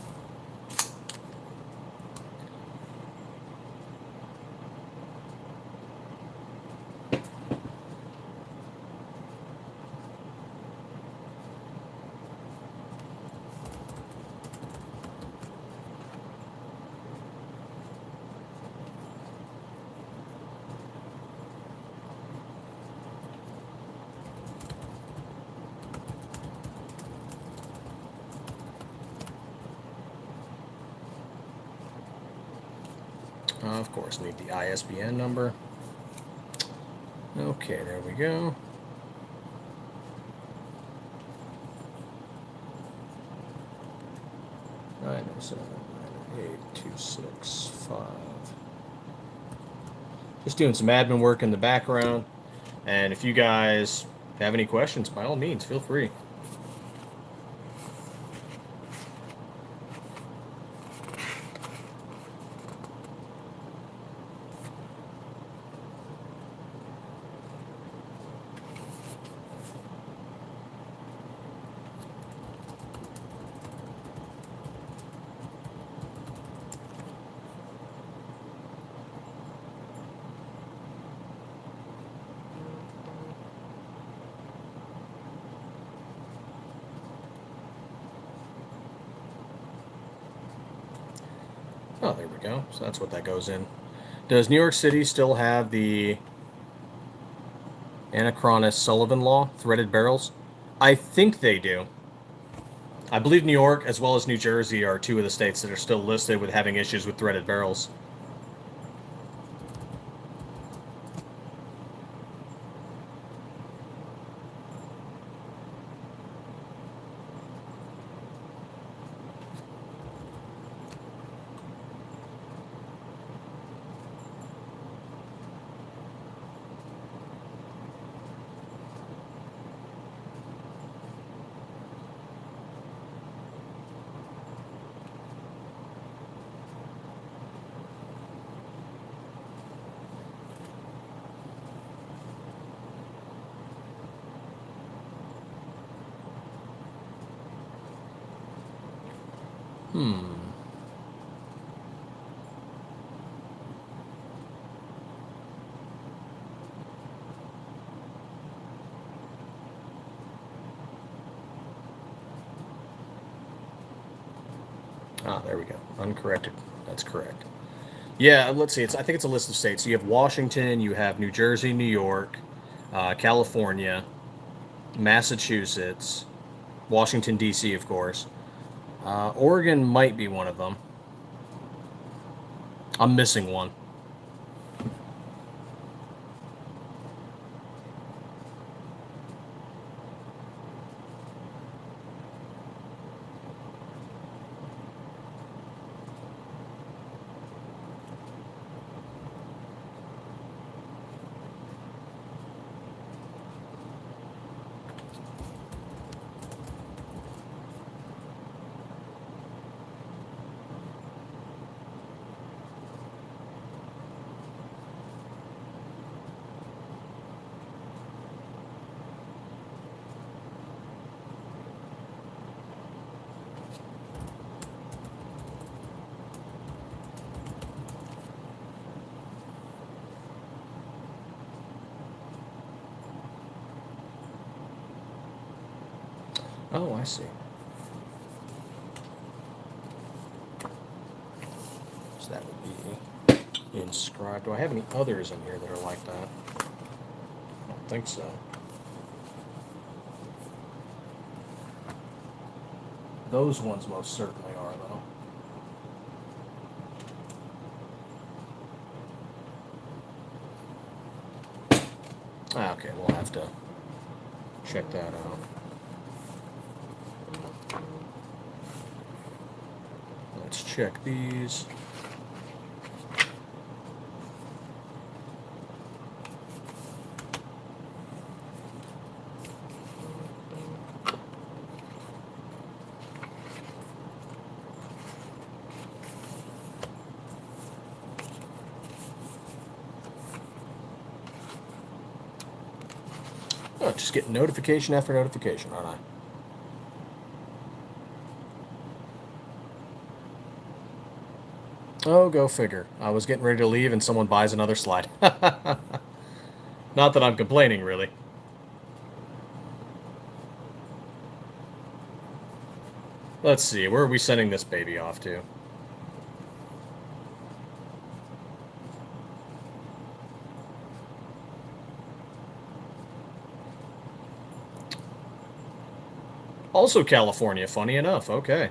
Of course, need the ISBN number. Okay, there we go. Nine oh seven 98265. Just doing some admin work in the background, and if you guys have any questions, by all means, feel free. Oh, there we go. So that's what that goes in. Does New York City still have the Anachronous Sullivan law, threaded barrels? I think they do. I believe New York as well as New Jersey are two of the states that are still listed with having issues with threaded barrels. Ah, there we go. Uncorrected. That's correct. Yeah, let's see. I think it's a list of states. So you have Washington, you have New Jersey, New York, California, Massachusetts, Washington D.C. of course. Oregon might be one of them. I'm missing one. Oh, I see. So that would be inscribed. Do I have any others in here that are like that? I don't think so. Those ones most certainly are, though. Ah, okay, we'll have to check that out. Let's check these. Oh, just get notification after notification, aren't I? Oh, go figure. I was getting ready to leave and someone buys another slide. Not that I'm complaining, really. Let's see, where are we sending this baby off to? Also California, funny enough. Okay.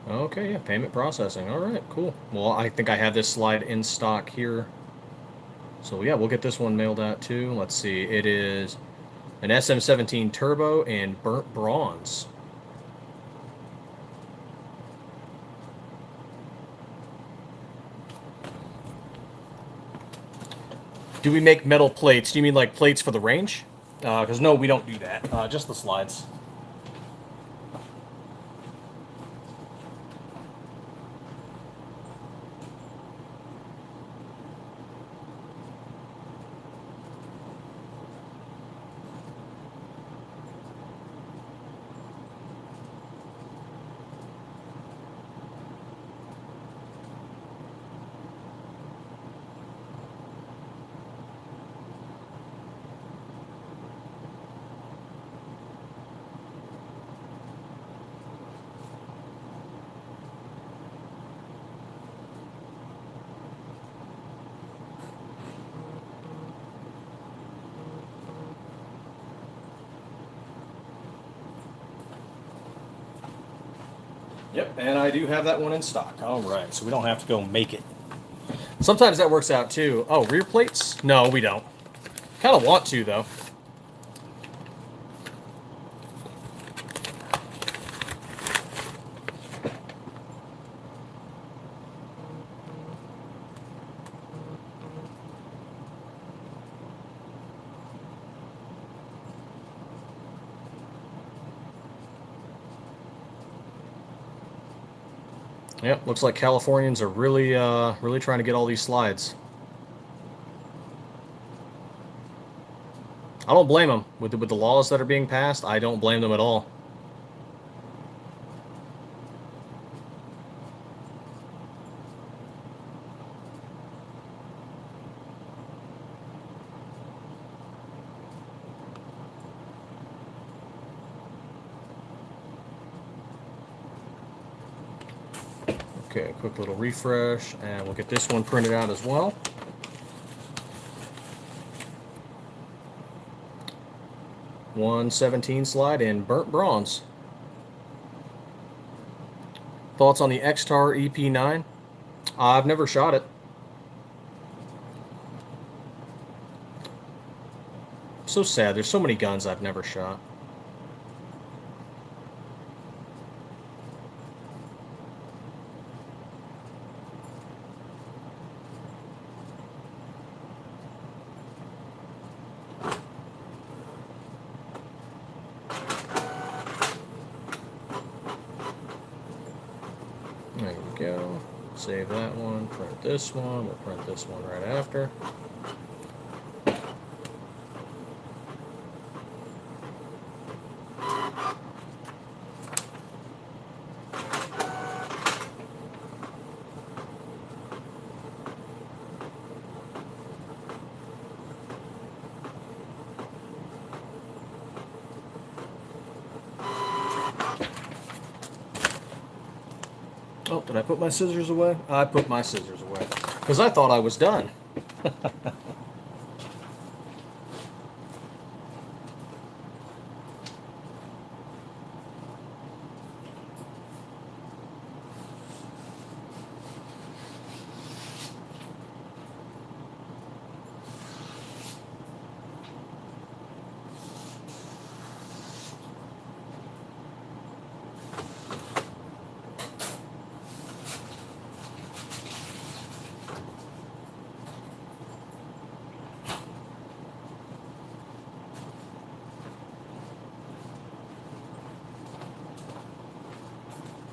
Okay, yeah, payment processing. All right, cool. Well, I think I have this slide in stock here. So yeah, we'll get this one mailed out too. Let's see, it is an SM17 Turbo and burnt bronze. Do we make metal plates? Do you mean like plates for the range? Because no, we don't do that. Just the slides. Yep, and I do have that one in stock. All right, so we don't have to go make it. Sometimes that works out too. Oh, rear plates? No, we don't. Kind of want to, though. Yep, looks like Californians are really, really trying to get all these slides. I don't blame them with the laws that are being passed. I don't blame them at all. Okay, quick little refresh, and we'll get this one printed out as well. $117 slide in burnt bronze. Thoughts on the ITAR EP9? I've never shot it. So sad. There's so many guns I've never shot. There we go. Save that one. Print this one. We'll print this one right after. Oh, did I put my scissors away? I put my scissors away because I thought I was done.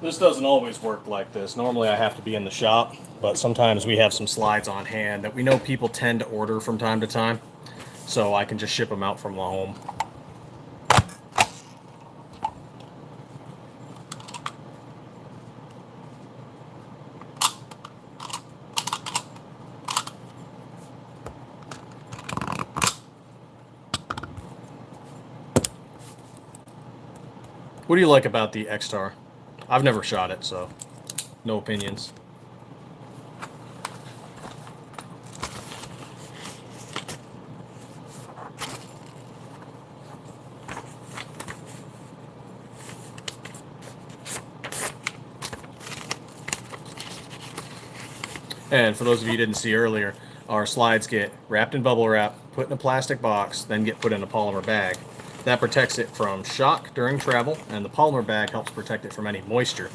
This doesn't always work like this. Normally I have to be in the shop, but sometimes we have some slides on hand that we know people tend to order from time to time, so I can just ship them out from my home. What do you like about the ITAR? I've never shot it, so no opinions. And for those of you who didn't see earlier, our slides get wrapped in bubble wrap, put in a plastic box, then get put in a polymer bag. That protects it from shock during travel, and the polymer bag helps protect it from any moisture.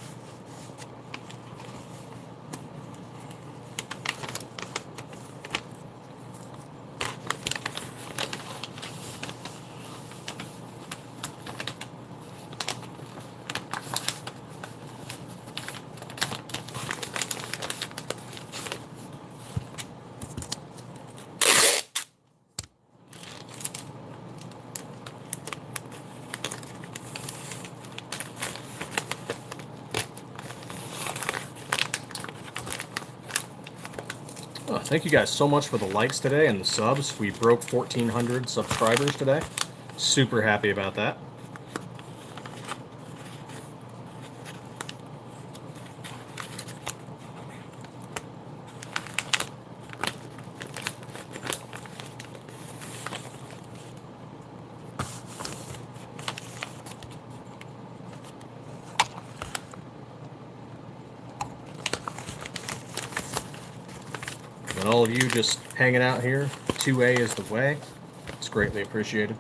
Oh, thank you guys so much for the likes today and the subs. We broke 1,400 subscribers today. Super happy about that. And all of you just hanging out here, 2A is the way. It's greatly appreciated.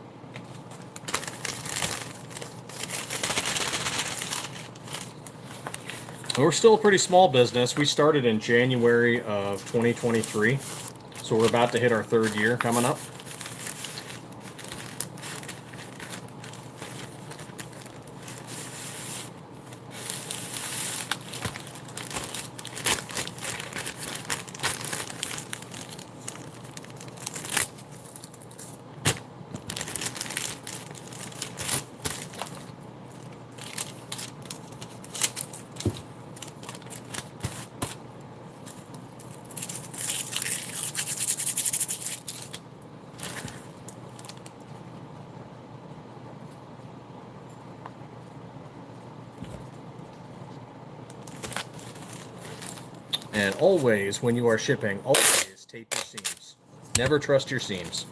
We're still a pretty small business. We started in January of 2023, so we're about to hit our 3rd year coming up. And always, when you are shipping, always tape your seams. Never trust your seams.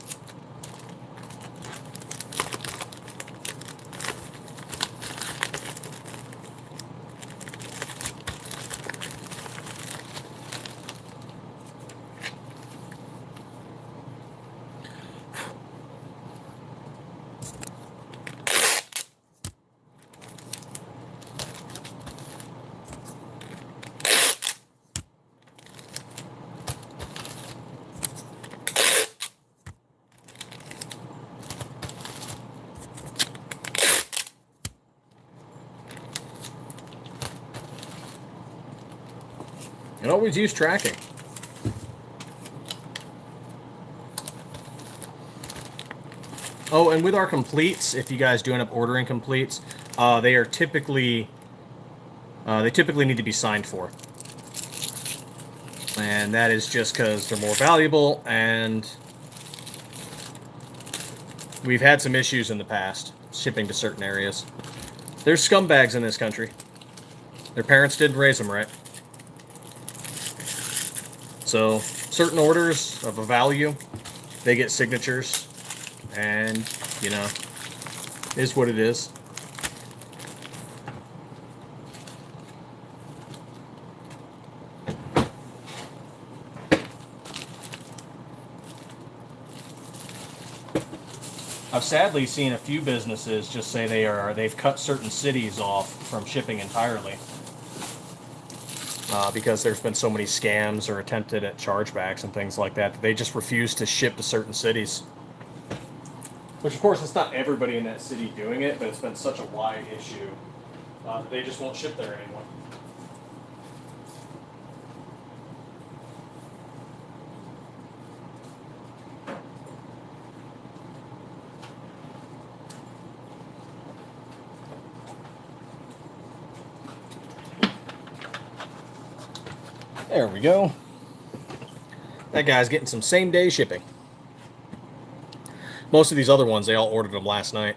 And always use tracking. Oh, and with our completes, if you guys do end up ordering completes, they are typically they typically need to be signed for, and that is just because they're more valuable, and we've had some issues in the past shipping to certain areas. There's scumbags in this country. Their parents didn't raise them right. So certain orders of a value, they get signatures, and, you know, is what it is. I've sadly seen a few businesses just say they've cut certain cities off from shipping entirely. Because there's been so many scams or attempted at chargebacks and things like that, they just refuse to ship to certain cities. Which, of course, it's not everybody in that city doing it, but it's been such a wide issue that they just won't ship there anymore. There we go. That guy's getting some same-day shipping. Most of these other ones, they all ordered them last night.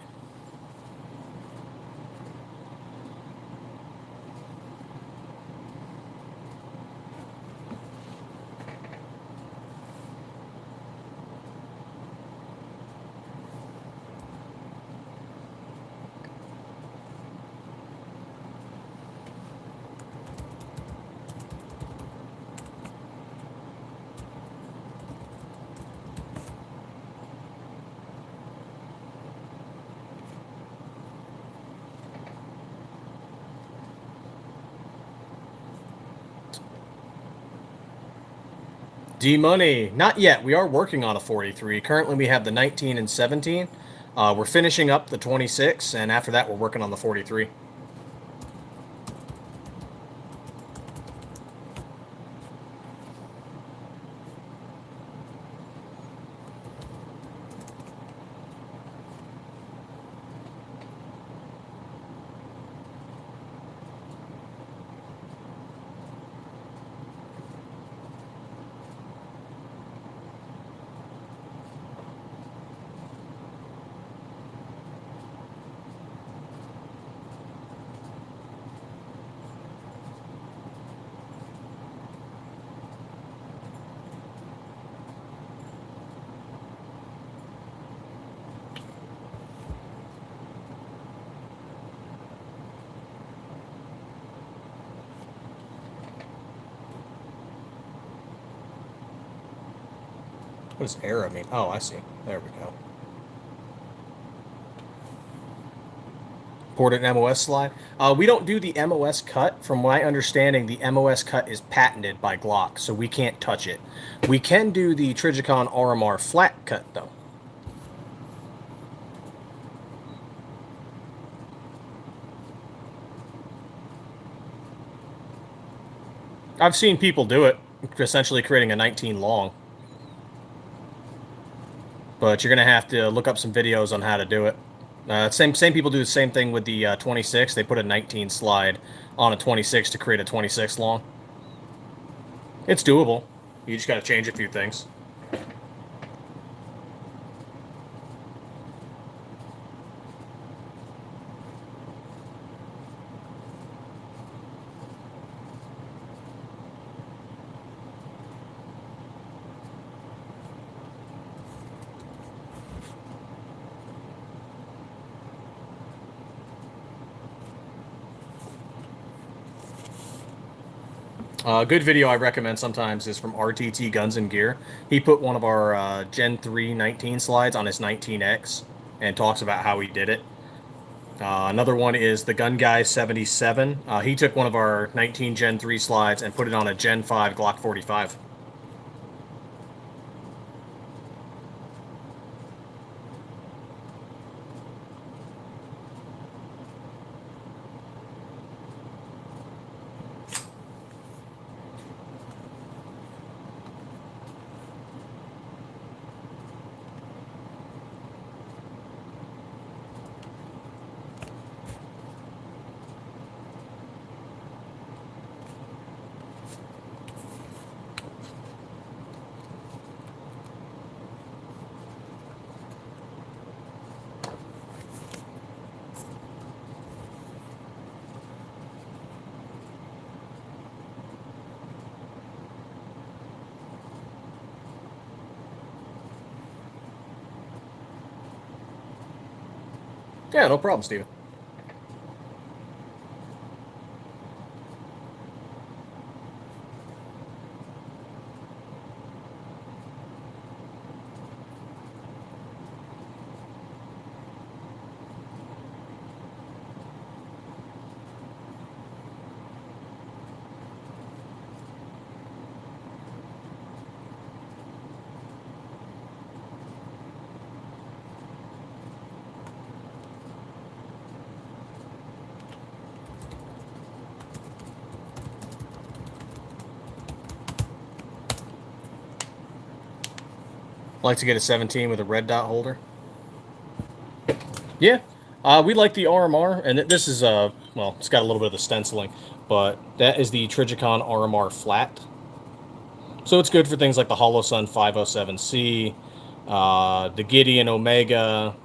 D-Money, not yet. We are working on a 43. Currently, we have the 19 and 17. We're finishing up the 26, and after that, we're working on the 43. What does era mean? Oh, I see. There we go. Ported MOS slide. We don't do the MOS cut. From my understanding, the MOS cut is patented by Glock, so we can't touch it. We can do the Trijicon RMR flat cut, though. I've seen people do it, essentially creating a 19 long. But you're going to have to look up some videos on how to do it. Same people do the same thing with the 26. They put a 19 slide on a 26 to create a 26 long. It's doable. You just got to change a few things. A good video I recommend sometimes is from RTT Guns and Gear. He put one of our Gen 3 19 slides on his 19X and talks about how he did it. Another one is the Gun Guy 77. He took one of our 19 Gen 3 slides and put it on a Gen 5 Glock 45. Yeah, no problem, Steven. Like to get a 17 with a red dot holder. Yeah, we like the RMR, and this is well, it's got a little bit of the stenciling, but that is the Trigicon RMR flat. So it's good for things like the Holosun 507C, the Gideon Omega,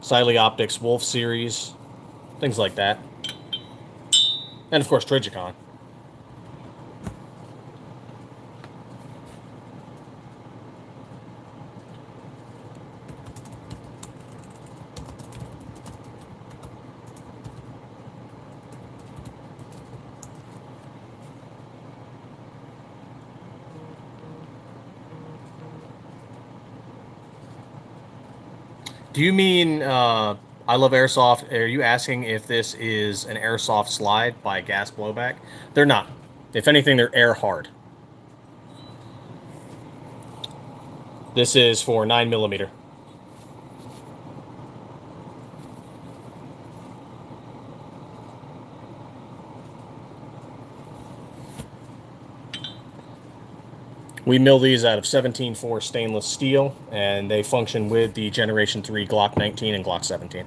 Siley Optics Wolf series, things like that, and of course Trigicon. Do you mean I love airsoft? Are you asking if this is an airsoft slide by gas blowback? They're not. If anything, they're air hard. This is for 9mm. We mill these out of 17.4 stainless steel, and they function with the Generation 3 Glock 19 and Glock 17.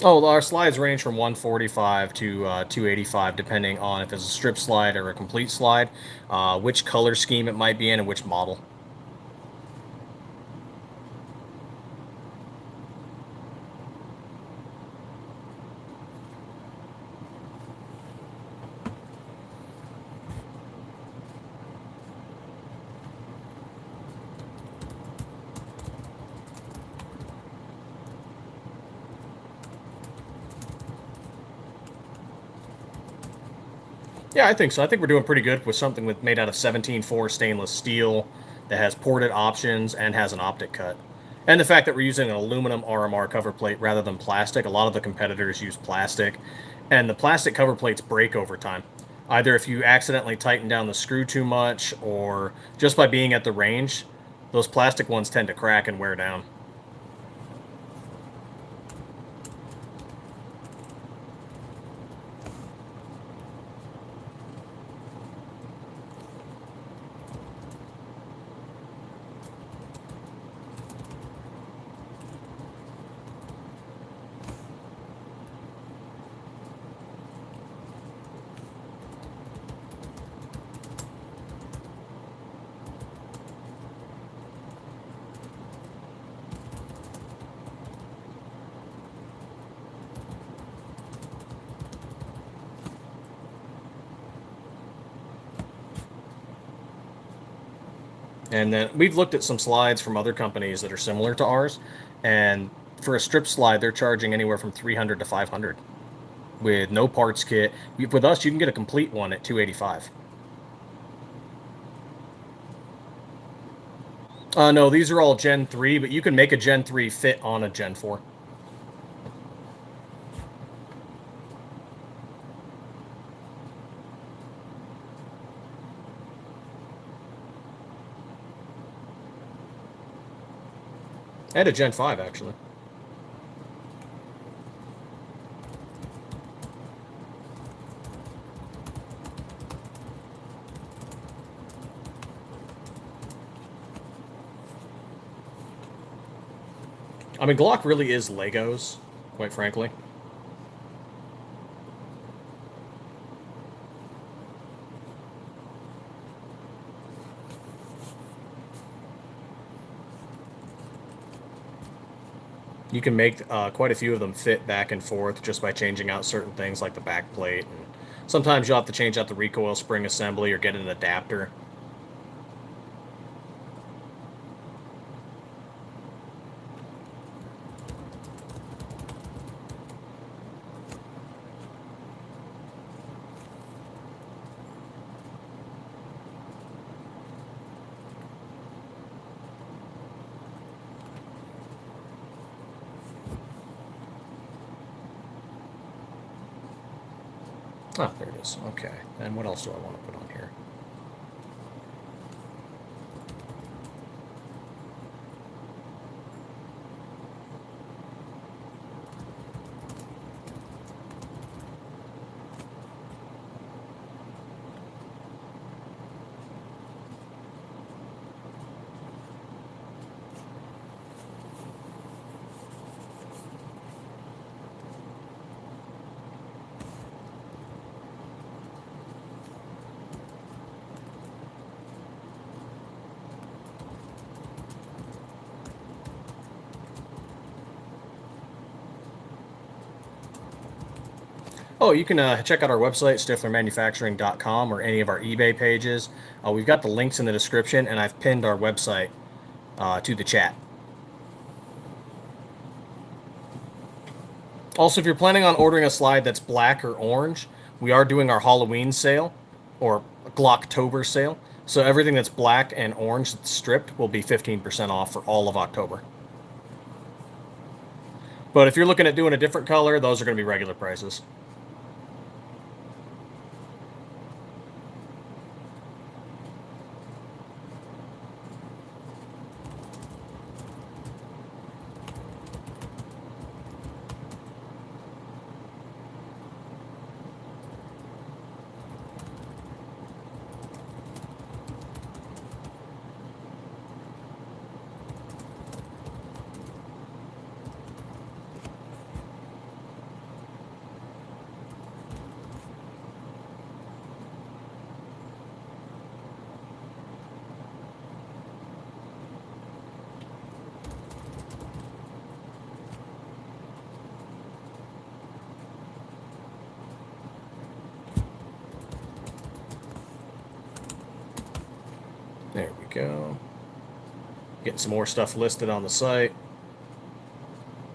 Oh, our slides range from 145 to 285, depending on if it's a strip slide or a complete slide, which color scheme it might be in, and which model. Yeah, I think so. I think we're doing pretty good with something made out of 17.4 stainless steel that has ported options and has an optic cut. And the fact that we're using an aluminum RMR cover plate rather than plastic. A lot of the competitors use plastic, and the plastic cover plates break over time. Either if you accidentally tighten down the screw too much, or just by being at the range, those plastic ones tend to crack and wear down. And then we've looked at some slides from other companies that are similar to ours, and for a strip slide, they're charging anywhere from 300 to 500 with no parts kit. With us, you can get a complete one at 285. No, these are all Gen 3, but you can make a Gen 3 fit on a Gen 4. And a Gen 5, actually. I mean, Glock really is Legos, quite frankly. You can make quite a few of them fit back and forth just by changing out certain things like the back plate. And sometimes you'll have to change out the recoil spring assembly or get an adapter. Ah, there it is. Okay. And what else do I want to put on here? Oh, you can check out our website, stifflermanufacturing.com, or any of our eBay pages. We've got the links in the description, and I've pinned our website to the chat. Also, if you're planning on ordering a slide that's black or orange, we are doing our Halloween sale, or Glocktober sale. So everything that's black and orange that's stripped will be 15% off for all of October. But if you're looking at doing a different color, those are going to be regular prices. There we go. Getting some more stuff listed on the site.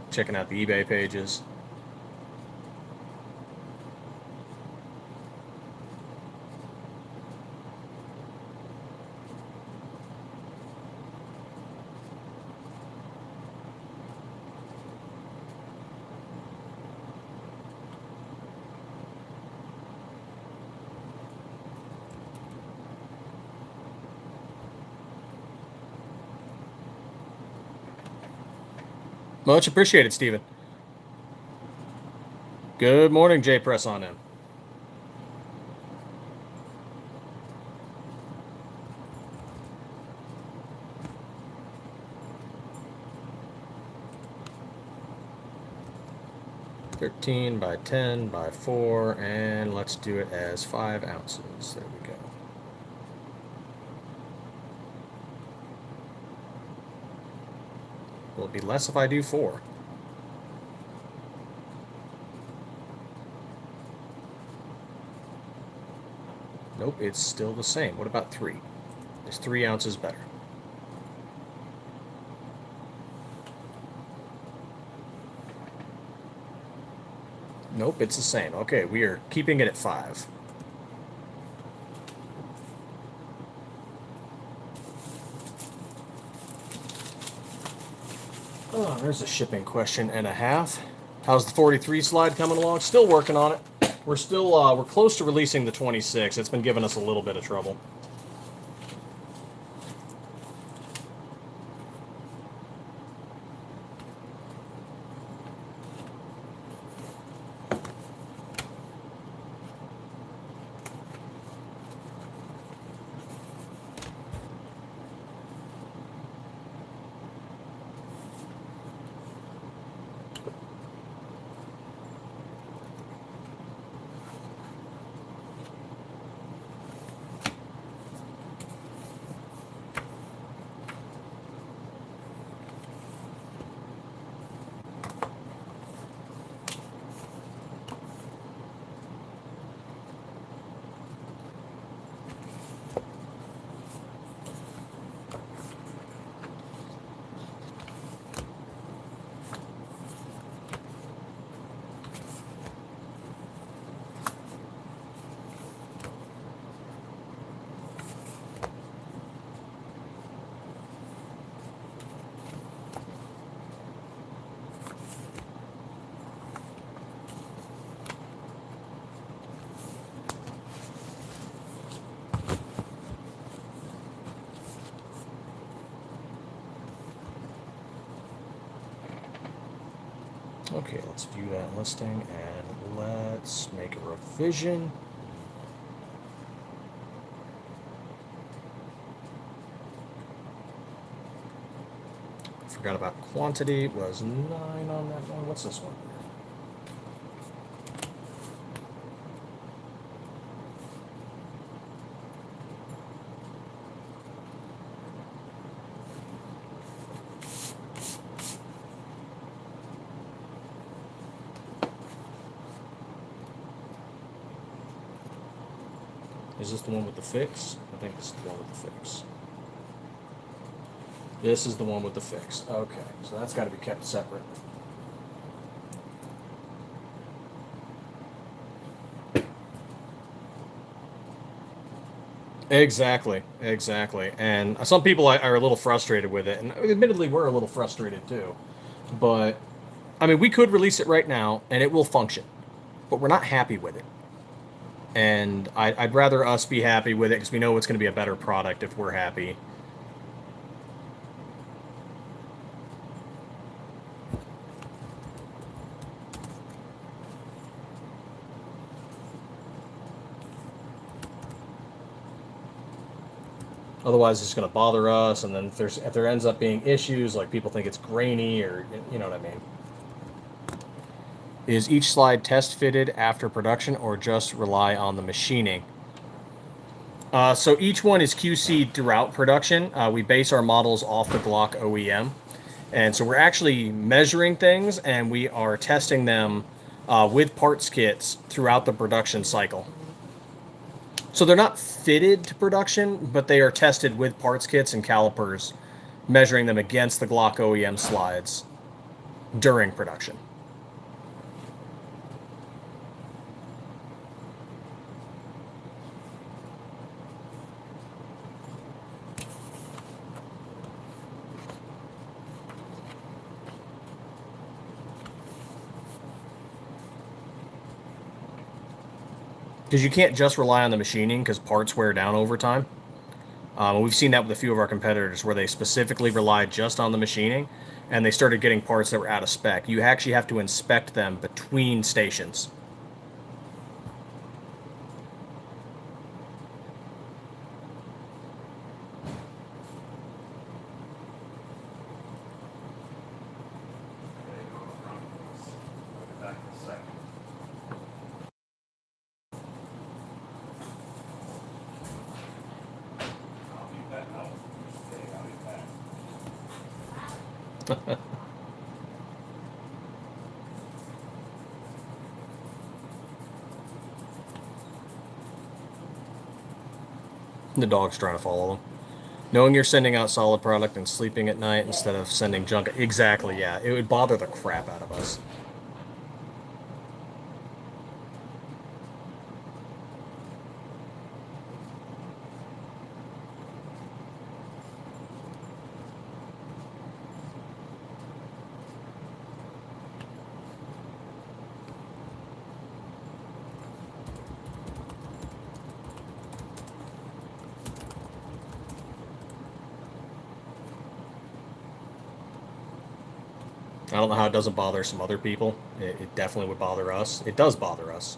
Checking out the eBay pages. Much appreciated, Stephen. Good morning, J Press on in. $13 by $10 by $4, and let's do it as 5 ounces. There we go. Will it be less if I do 4? Nope, it's still the same. What about 3? Is 3 ounces better? Nope, it's the same. Okay, we are keeping it at 5. Oh, there's a shipping question and a half. How's the 43 slide coming along? Still working on it. We're still we're close to releasing the 26. It's been giving us a little bit of trouble. Okay, let's view that listing and let's make a revision. Forgot about quantity. It was 9 on that one. What's this one? Is this the one with the fix? I think this is the one with the fix. This is the one with the fix. Okay, so that's got to be kept separate. Exactly, exactly. And some people are a little frustrated with it, and admittedly, we're a little frustrated too. But I mean, we could release it right now, and it will function, but we're not happy with it. And I'd rather us be happy with it because we know it's going to be a better product if we're happy. Otherwise, it's going to bother us, and then if there ends up being issues, like people think it's grainy, or you know what I mean. Is each slide test fitted after production, or just rely on the machining? So each one is QC'd throughout production. We base our models off the Glock OEM, and so we're actually measuring things, and we are testing them with parts kits throughout the production cycle. So they're not fitted to production, but they are tested with parts kits and calipers, measuring them against the Glock OEM slides during production. Because you can't just rely on the machining because parts wear down over time. We've seen that with a few of our competitors where they specifically relied just on the machining and they started getting parts that were out of spec. You actually have to inspect them between stations. The dog's trying to follow them. Knowing you're sending out solid product and sleeping at night instead of sending junk. Exactly, yeah. It would bother the crap out of us. I don't know how it doesn't bother some other people. It definitely would bother us. It does bother us.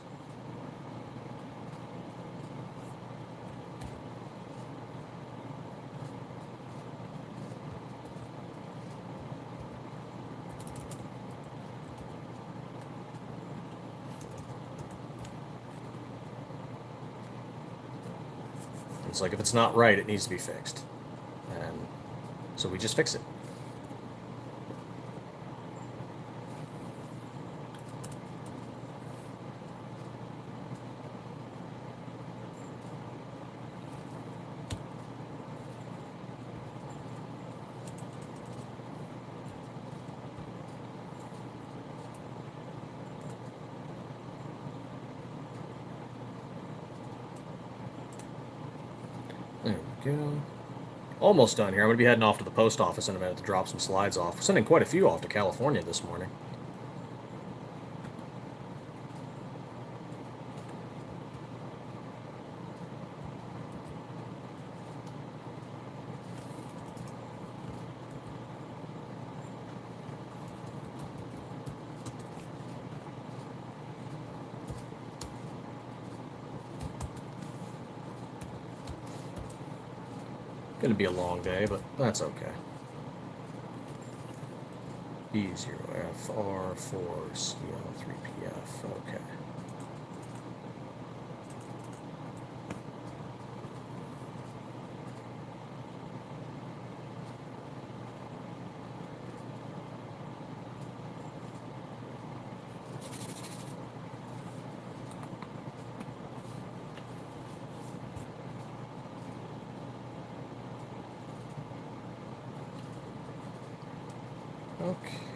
It's like if it's not right, it needs to be fixed. And so we just fix it. There we go. Almost done here. I'm going to be heading off to the post office in a minute to drop some slides off. We're sending quite a few off to California this morning. Going to be a long day, but that's okay. B0FR4CL3PF. Okay.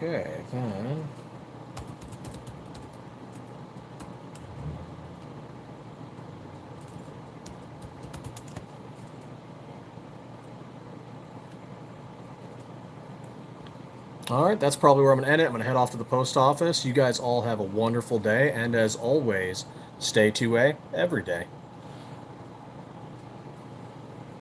Okay, then. All right, that's probably where I'm going to end it. I'm going to head off to the post office. You guys all have a wonderful day, and as always, stay 2A every day.